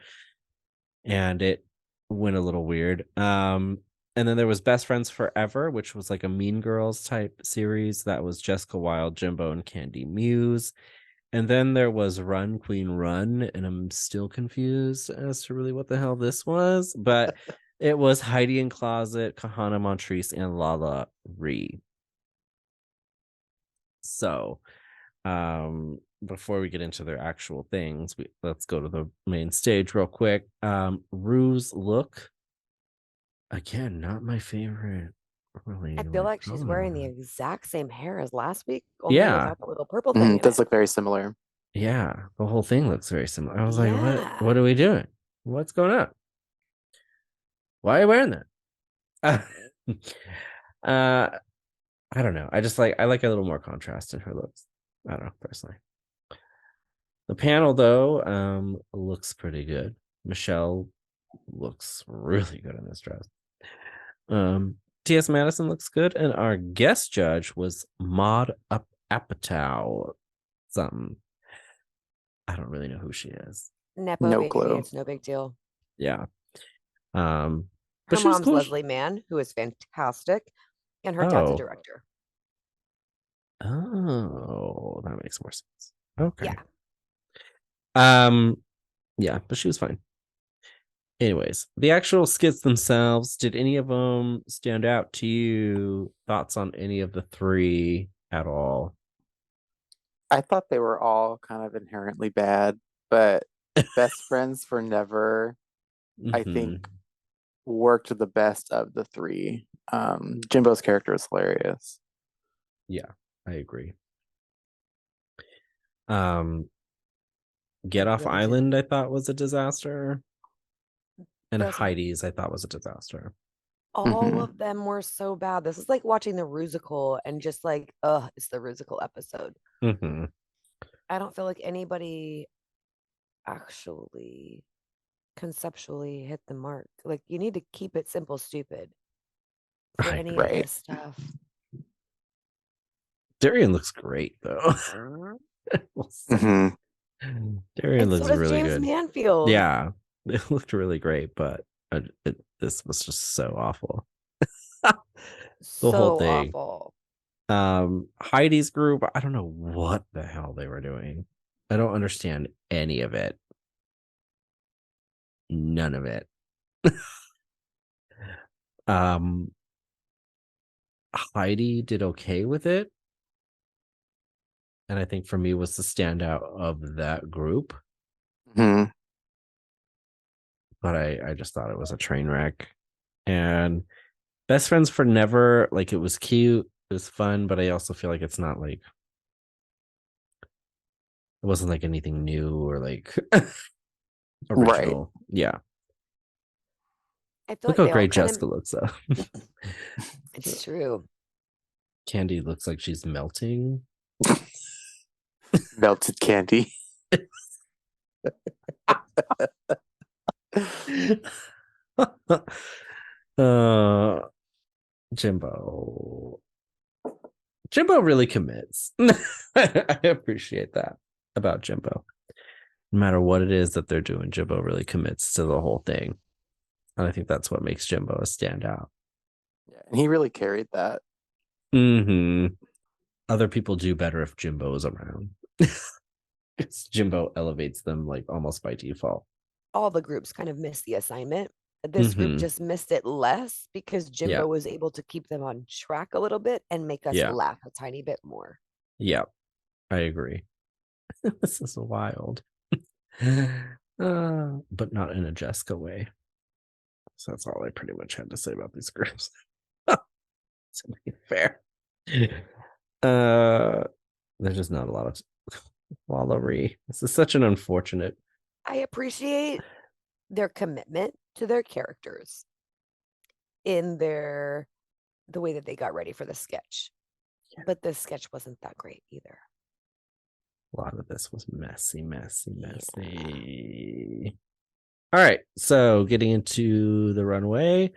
and it went a little weird. And then there was Best Friends Forever, which was like a Mean Girls type series. That was Jessica Wilde, Jimbo, and Candy Muse. And then there was Run, Queen, Run. And I'm still confused as to really what the hell this was. But it was Heidi in Closet, Kahana Montrese, and Lala Ree. So before we get into their actual things, let's go to the main stage real quick. Rue's look. Again, not my favorite. Really, I feel like she's wearing the exact same hair as last week, only without the little purple thing. It does look very similar. Yeah, the whole thing looks very similar. I was like, what are we doing? What's going on? Why are you wearing that? I don't know. I like a little more contrast in her looks. I don't know, personally. The panel, though, looks pretty good. Michelle looks really good in this dress. T.S. Madison looks good, and our guest judge was Maud Apatow. Something. I don't really know who she is. No clue. It's no big deal. Yeah. But her mom's cool. Leslie Mann, who is fantastic, and her dad's a director. Oh, that makes more sense. Okay. Yeah. Yeah, but she was fine. Anyways, the actual skits themselves, did any of them stand out to you? Thoughts on any of the three at all? I thought they were all kind of inherently bad, but Best Friends for Never, I think, worked the best of the three. Jimbo's character is hilarious. Yeah, I agree. Get Off Island, I thought was a disaster. And Heidi's, I thought was a disaster. All of them were so bad. This is like watching the Rusical and just like, it's the Rusical episode. I don't feel like anybody actually conceptually hit the mark. Like, you need to keep it simple, stupid for any of this stuff. Darian looks great though. Darian looks really James good. Manfield. Yeah, it looked really great, but this was just so awful. The whole thing. Awful. Heidi's group, I don't know what the hell they were doing. I don't understand any of it. None of it. Heidi did okay with it, and I think for me was the standout of that group. But I just thought it was a train wreck. And Best Friends for Never, like, it was cute, it was fun, but I also feel like it's not like, it wasn't like anything new or like original. Yeah. Look how great Jessica looks though. It's true. Candy looks like she's melting. Melted candy. Jimbo really commits. I appreciate that about Jimbo. No matter what it is that they're doing, Jimbo really commits to the whole thing. And I think that's what makes Jimbo a standout. Yeah, and he really carried that. Other people do better if Jimbo is around. Jimbo elevates them like almost by default. All the groups kind of missed the assignment. This group just missed it less because Jimbo was able to keep them on track a little bit and make us laugh a tiny bit more. Yeah, I agree. This is wild. But not in a Jessica way. So that's all I pretty much had to say about these groups. To be fair. There's just not a lot of wallowy. This is such an unfortunate. I appreciate their commitment to their characters in the way that they got ready for the sketch. But the sketch wasn't that great either. A lot of this was messy. All right, so getting into the runway.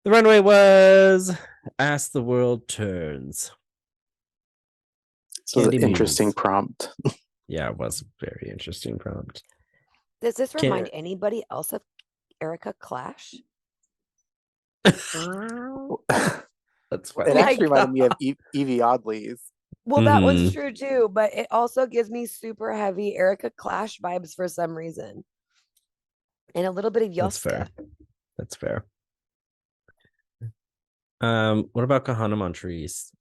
The runway was As the World Turns. So an interesting prompt. Yeah, it was a very interesting prompt. Does this remind anybody else of Erica Clash? That's funny. It actually reminded me of Evie Oddly's. Well, that one's true too, but it also gives me super heavy Erica Clash vibes for some reason. And a little bit of Yoska. That's fair. What about Kahana Montrese?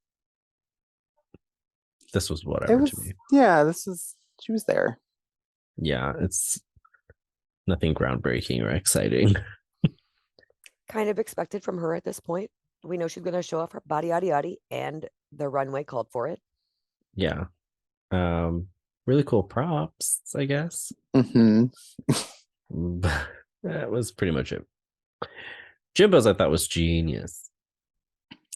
This was whatever to me. Yeah, she was there. Yeah, it's nothing groundbreaking or exciting. Kind of expected from her at this point. We know she's going to show off her body, and the runway called for it. Yeah. Really cool props, I guess. That was pretty much it. Jimbo's I thought was genius.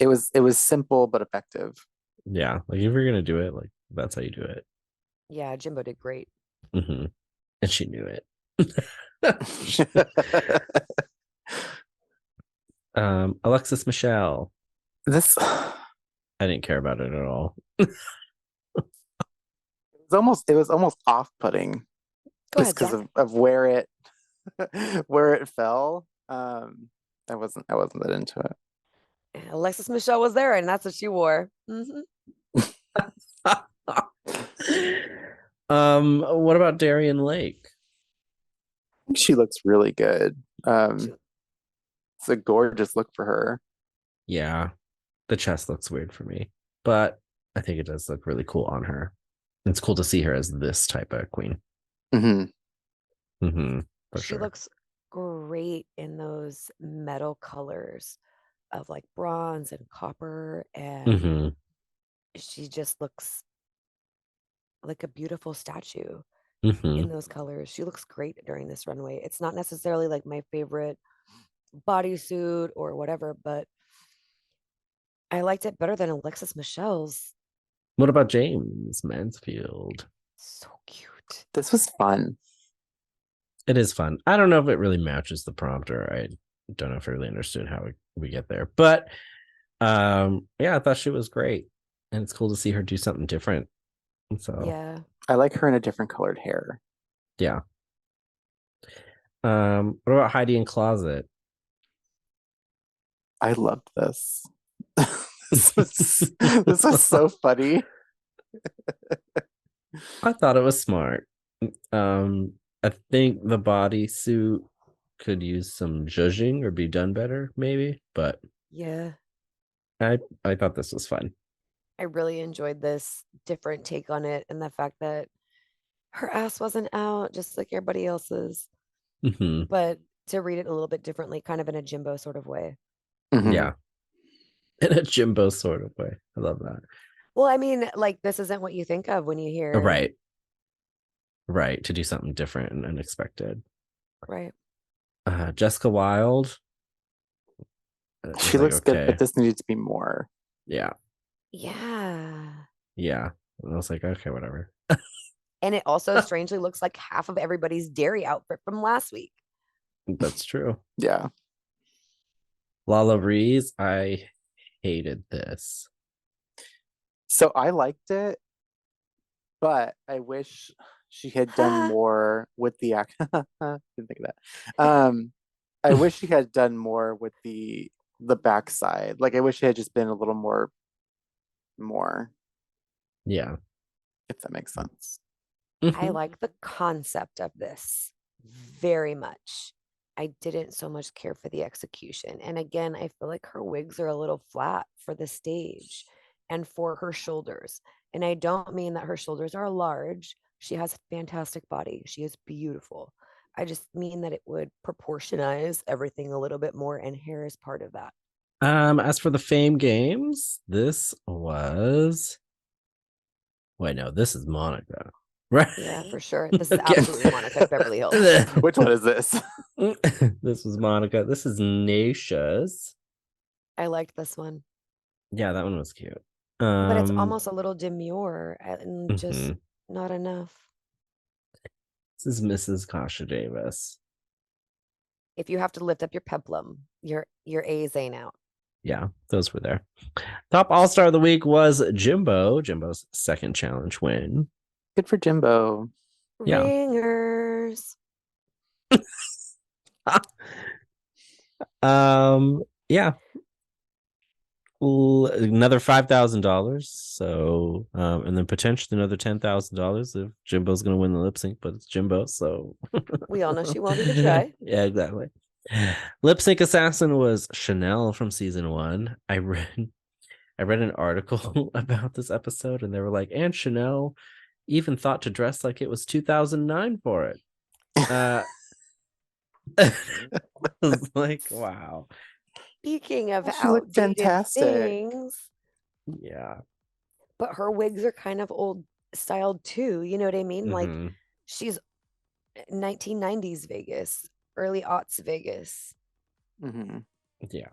It was simple but effective. Yeah, like if you're gonna do it, like that's how you do it. Yeah, Jimbo did great. And she knew it. Alexis Michelle. I didn't care about it at all. It was almost off-putting just because of where it fell. I wasn't that into it. Alexis Michelle was there, and that's what she wore. What about Darian Lake? She looks really good. She- It's a gorgeous look for her. Yeah. The chest looks weird for me, but I think it does look really cool on her. It's cool to see her as this type of queen. Hmm. For she sure. looks great in those metal colors of like bronze and copper, and she just looks like a beautiful statue in those colors. She looks great during this runway. It's not necessarily like my favorite bodysuit or whatever, but I liked it better than Alexis Michelle's. What about James Mansfield? So cute. This was fun. It is fun. I don't know if it really matches the prompter. I don't know if I really understood how we get there, but yeah, I thought she was great, and it's cool to see her do something different. So Yeah. I like her in a different colored hair. Yeah. What about Heidi in Closet? I loved this. This was so funny. I thought it was smart. I think the bodysuit could use some zhuzhing or be done better, maybe. But Yeah. I thought this was fun. I really enjoyed this different take on it, and the fact that her ass wasn't out just like everybody else's, but to read it a little bit differently, kind of in a Jimbo sort of way. Yeah. In a Jimbo sort of way. I love that. Well, I mean, like, this isn't what you think of when you hear. Right. To do something different and unexpected. Right. Jessica Wilde. She looks good, but this needed to be more. Yeah. Yeah. Yeah. And I was like, okay, whatever. And it also strangely looks like half of everybody's dairy outfit from last week. That's true. Yeah. Lala Reese, I hated this. So I liked it, but I wish she had done more with the act. Didn't think of that. I wish she had done more with the backside. Like I wish it had just been a little more. Yeah. If that makes sense. I like the concept of this very much. I didn't so much care for the execution. And again, I feel like her wigs are a little flat for the stage and for her shoulders. And I don't mean that her shoulders are large. She has a fantastic body. She is beautiful. I just mean that it would proportionize everything a little bit more, and hair is part of that. As for the Fame Games, this was. Wait, no, this is Monica. Right? Yeah, for sure. This is absolutely Monica at Beverly Hills. Which one is this? This was Monica. This is Naisha's. I liked this one. Yeah, that one was cute. But it's almost a little demure and just not enough. This is Mrs. Kasha Davis. If you have to lift up your peplum, your A's ain't out. Yeah, those were there. Top All-Star of the week was Jimbo. Jimbo's second challenge win. Good for Jimbo. Yeah. Ringers. Yeah. Another $5,000. So, and then potentially another $10,000 if Jimbo's going to win the lip sync, but it's Jimbo, so we all know she won't even try. Yeah, exactly. Lip sync assassin was Chanel from season 1. I read an article about this episode, and they were like, and Chanel even thought to dress like it was 2009 for it. I was like, wow. Speaking of she looked fantastic. Things, yeah, but her wigs are kind of old styled too. You know what I mean? Like she's 1990s Vegas, early aughts Vegas. Yeah,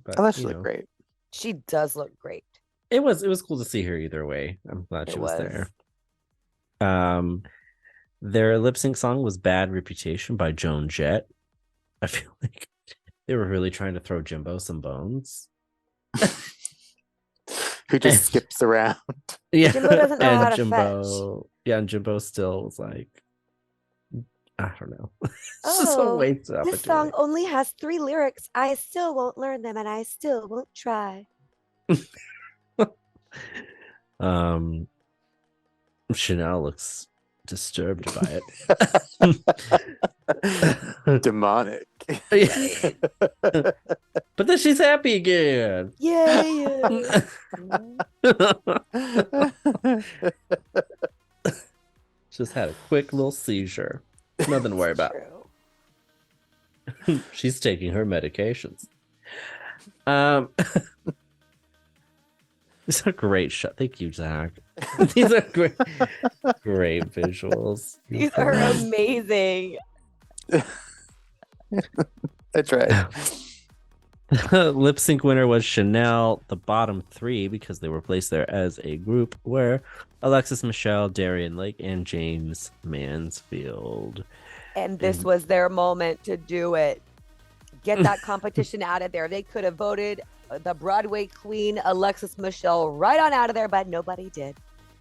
but, I thought she looked great. She does look great. It was cool to see her either way. I'm glad she was there. Their lip sync song was "Bad Reputation" by Joan Jett. I feel like they were really trying to throw Jimbo some bones. Who just skips around. Yeah. Jimbo doesn't know how to fetch. Yeah, and Jimbo still was like, I don't know. It's just a waste of this song only has 3 lyrics. I still won't learn them, and I still won't try. Chanel looks disturbed by it. Demonic. But then she's happy again. Yay! Just had a quick little seizure. Nothing to worry about. She's taking her medications. These are great shots. Thank you, Zach. These are great visuals. These are amazing. I tried. Lip sync winner was Chanel. The bottom three, because they were placed there as a group, were Alexis Michelle, Darian Lake, and James Mansfield. And this was their moment to do it. Get that competition out of there. They could have voted the Broadway queen, Alexis Michelle, right on out of there, but nobody did.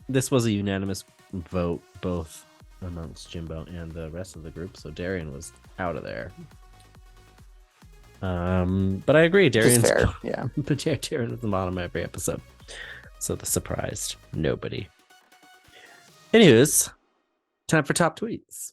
This was a unanimous vote, both amongst Jimbo and the rest of the group. So Darian was out of there. But I agree, Darian's fair, yeah. But Darian at the bottom of every episode. So the surprised nobody. Anyways, time for top tweets.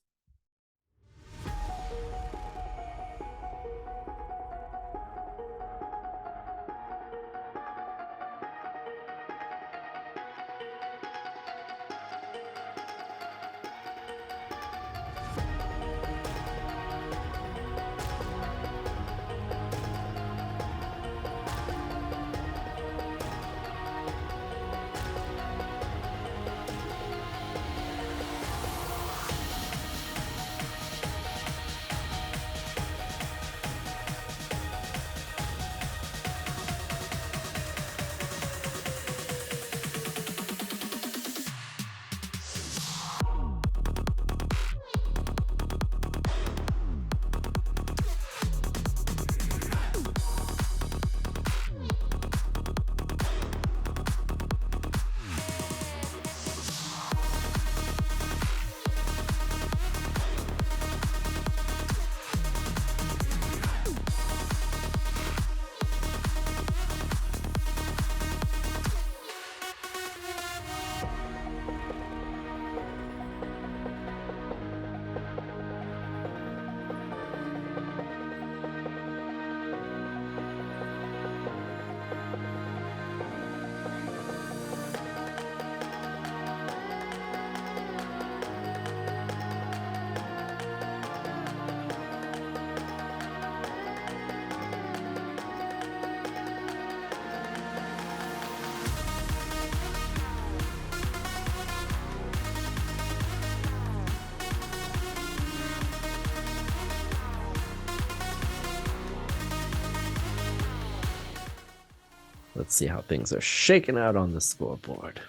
Let's see how things are shaking out on the scoreboard.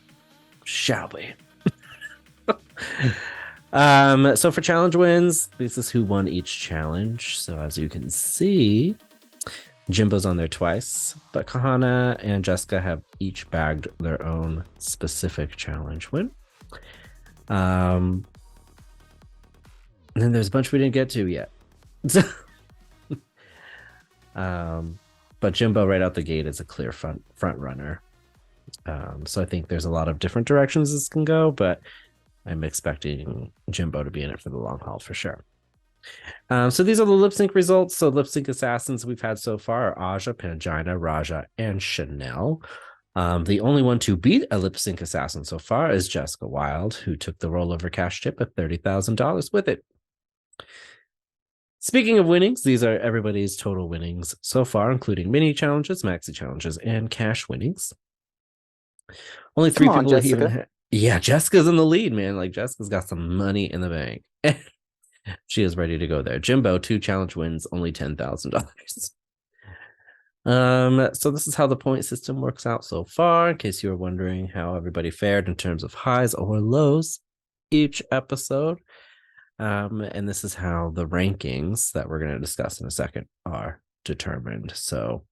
Shall we? So for challenge wins, this is who won each challenge. So as you can see, Jimbo's on there twice, but Kahana and Jessica have each bagged their own specific challenge win. And then there's a bunch we didn't get to yet. But Jimbo right out the gate is a clear front runner. So I think there's a lot of different directions this can go, but I'm expecting Jimbo to be in it for the long haul for sure. So these are the lip sync results. So lip sync assassins we've had so far are Aja, Pangina, Raja, and Chanel. The only one to beat a lip sync assassin so far is Jessica Wilde, who took the rollover cash tip of $30,000 with it. Speaking of winnings, these are everybody's total winnings so far, including mini challenges, maxi challenges, and cash winnings. Only three people even. Yeah, Jessica's in the lead, man. Like Jessica's got some money in the bank. She is ready to go there. Jimbo, 2 challenge wins, only $10,000. So this is how the point system works out so far, in case you were wondering how everybody fared in terms of highs or lows each episode. And this is how the rankings that we're going to discuss in a second are determined. So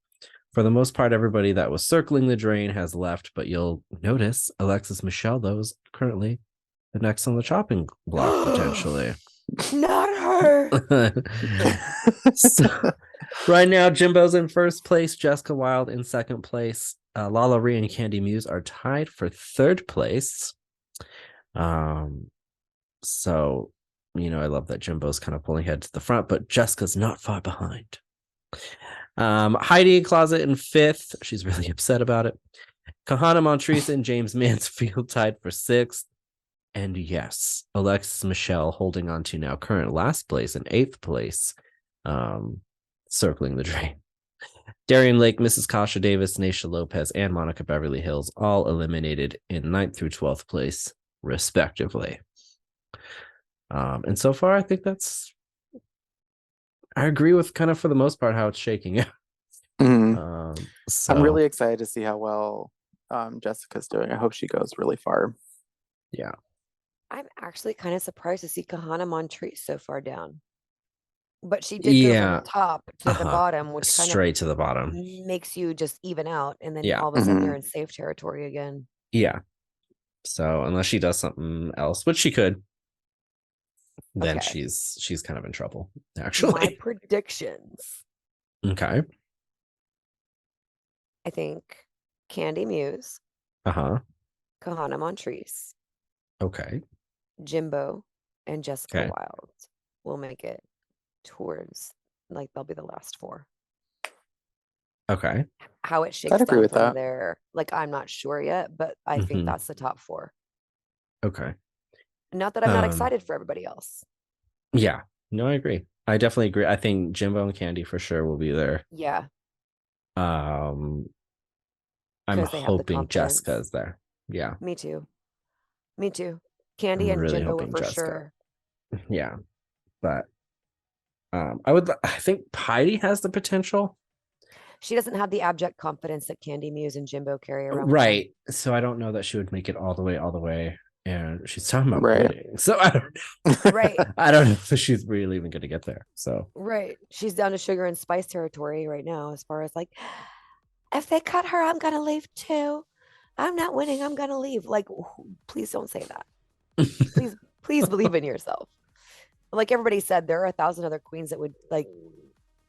for the most part, everybody that was circling the drain has left, but you'll notice Alexis Michelle, though, is currently the next on the chopping block, potentially. Not her. So, right now, Jimbo's in first place, Jessica Wilde in second place. Lala Rhea and Candy Muse are tied for third place. So, I love that Jimbo's kind of pulling ahead to the front, but Jessica's not far behind. Heidi Closet in 5th. She's really upset about it. Kahana Montrese and James Mansfield tied for 6th. And yes, Alexis Michelle holding on to now current last place and 8th place, circling the drain. Darian Lake, Mrs. Kasha Davis, Naisha Lopez, and Monica Beverly Hills all eliminated in 9th through 12th place, respectively. And so far, I think I agree with kind of for the most part how it's shaking out. So, I'm really excited to see how well Jessica's doing. I hope she goes really far. Yeah. I'm actually kind of surprised to see Kahana Montrese so far down. But she did go from the top to the bottom, which kind straight to the bottom makes you just even out. And then all of a Mm-hmm. sudden you're in safe territory again. Yeah. So unless she does something else, which she could, then she's kind of in trouble, actually. My predictions. Okay. I think Candy Muse. Kahana Montrese. Okay. Jimbo and Jessica Wild will make it towards, like, they'll be the last 4. Okay. How it shakes down from there, like, I'm not sure yet, but I think that's the top 4. Okay. Not that I'm not excited for everybody else. Yeah. No, I agree. I definitely agree. I think Jimbo and Candy for sure will be there. Yeah. I'm hoping Jessica is there. Yeah. Me too. Candy and really Jimbo for Jessica. Sure. Yeah. But I think Heidi has the potential. She doesn't have the abject confidence that Candy Muse and Jimbo carry around. Right. So I don't know that she would make it all the way. And she's talking about quitting. So I don't know. Right. I don't know if she's really even going to get there. So right. She's down to sugar and spice territory right now, as far as like, if they cut her, I'm going to leave too. I'm not winning. I'm going to leave. Like, please don't say that. please believe in yourself. Like everybody said, there are 1,000 other queens that would like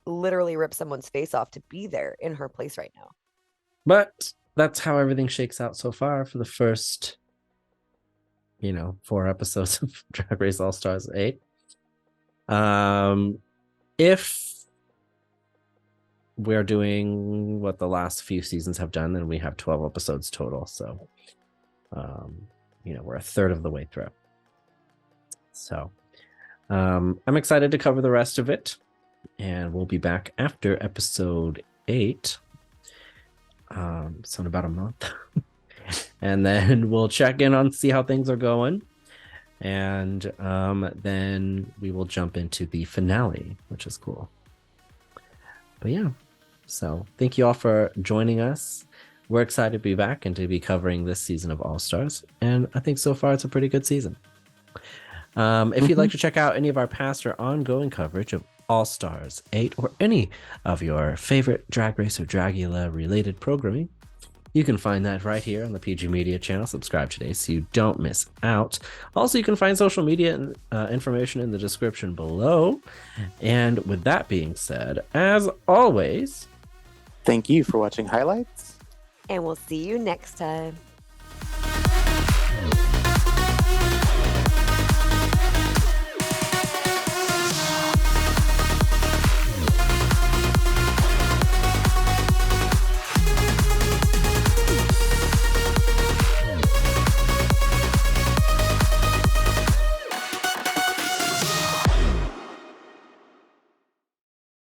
literally rip someone's face off to be there in her place right now. But that's how everything shakes out so far for the first 4 episodes of Drag Race All Stars 8. If we're doing what the last few seasons have done, then we have 12 episodes total. So, we're a third of the way through. So, I'm excited to cover the rest of it, and we'll be back after episode 8. So in about a month. And then we'll check in on see how things are going. And then we will jump into the finale, which is cool. But yeah, so thank you all for joining us. We're excited to be back and to be covering this season of All Stars. And I think so far it's a pretty good season. If you'd like to check out any of our past or ongoing coverage of All Stars 8 or any of your favorite Drag Race or Dragula related programming, you can find that right here on the PG Media channel. Subscribe today so you don't miss out. Also, you can find social media information in the description below. And with that being said, as always, thank you for watching highlights. And we'll see you next time.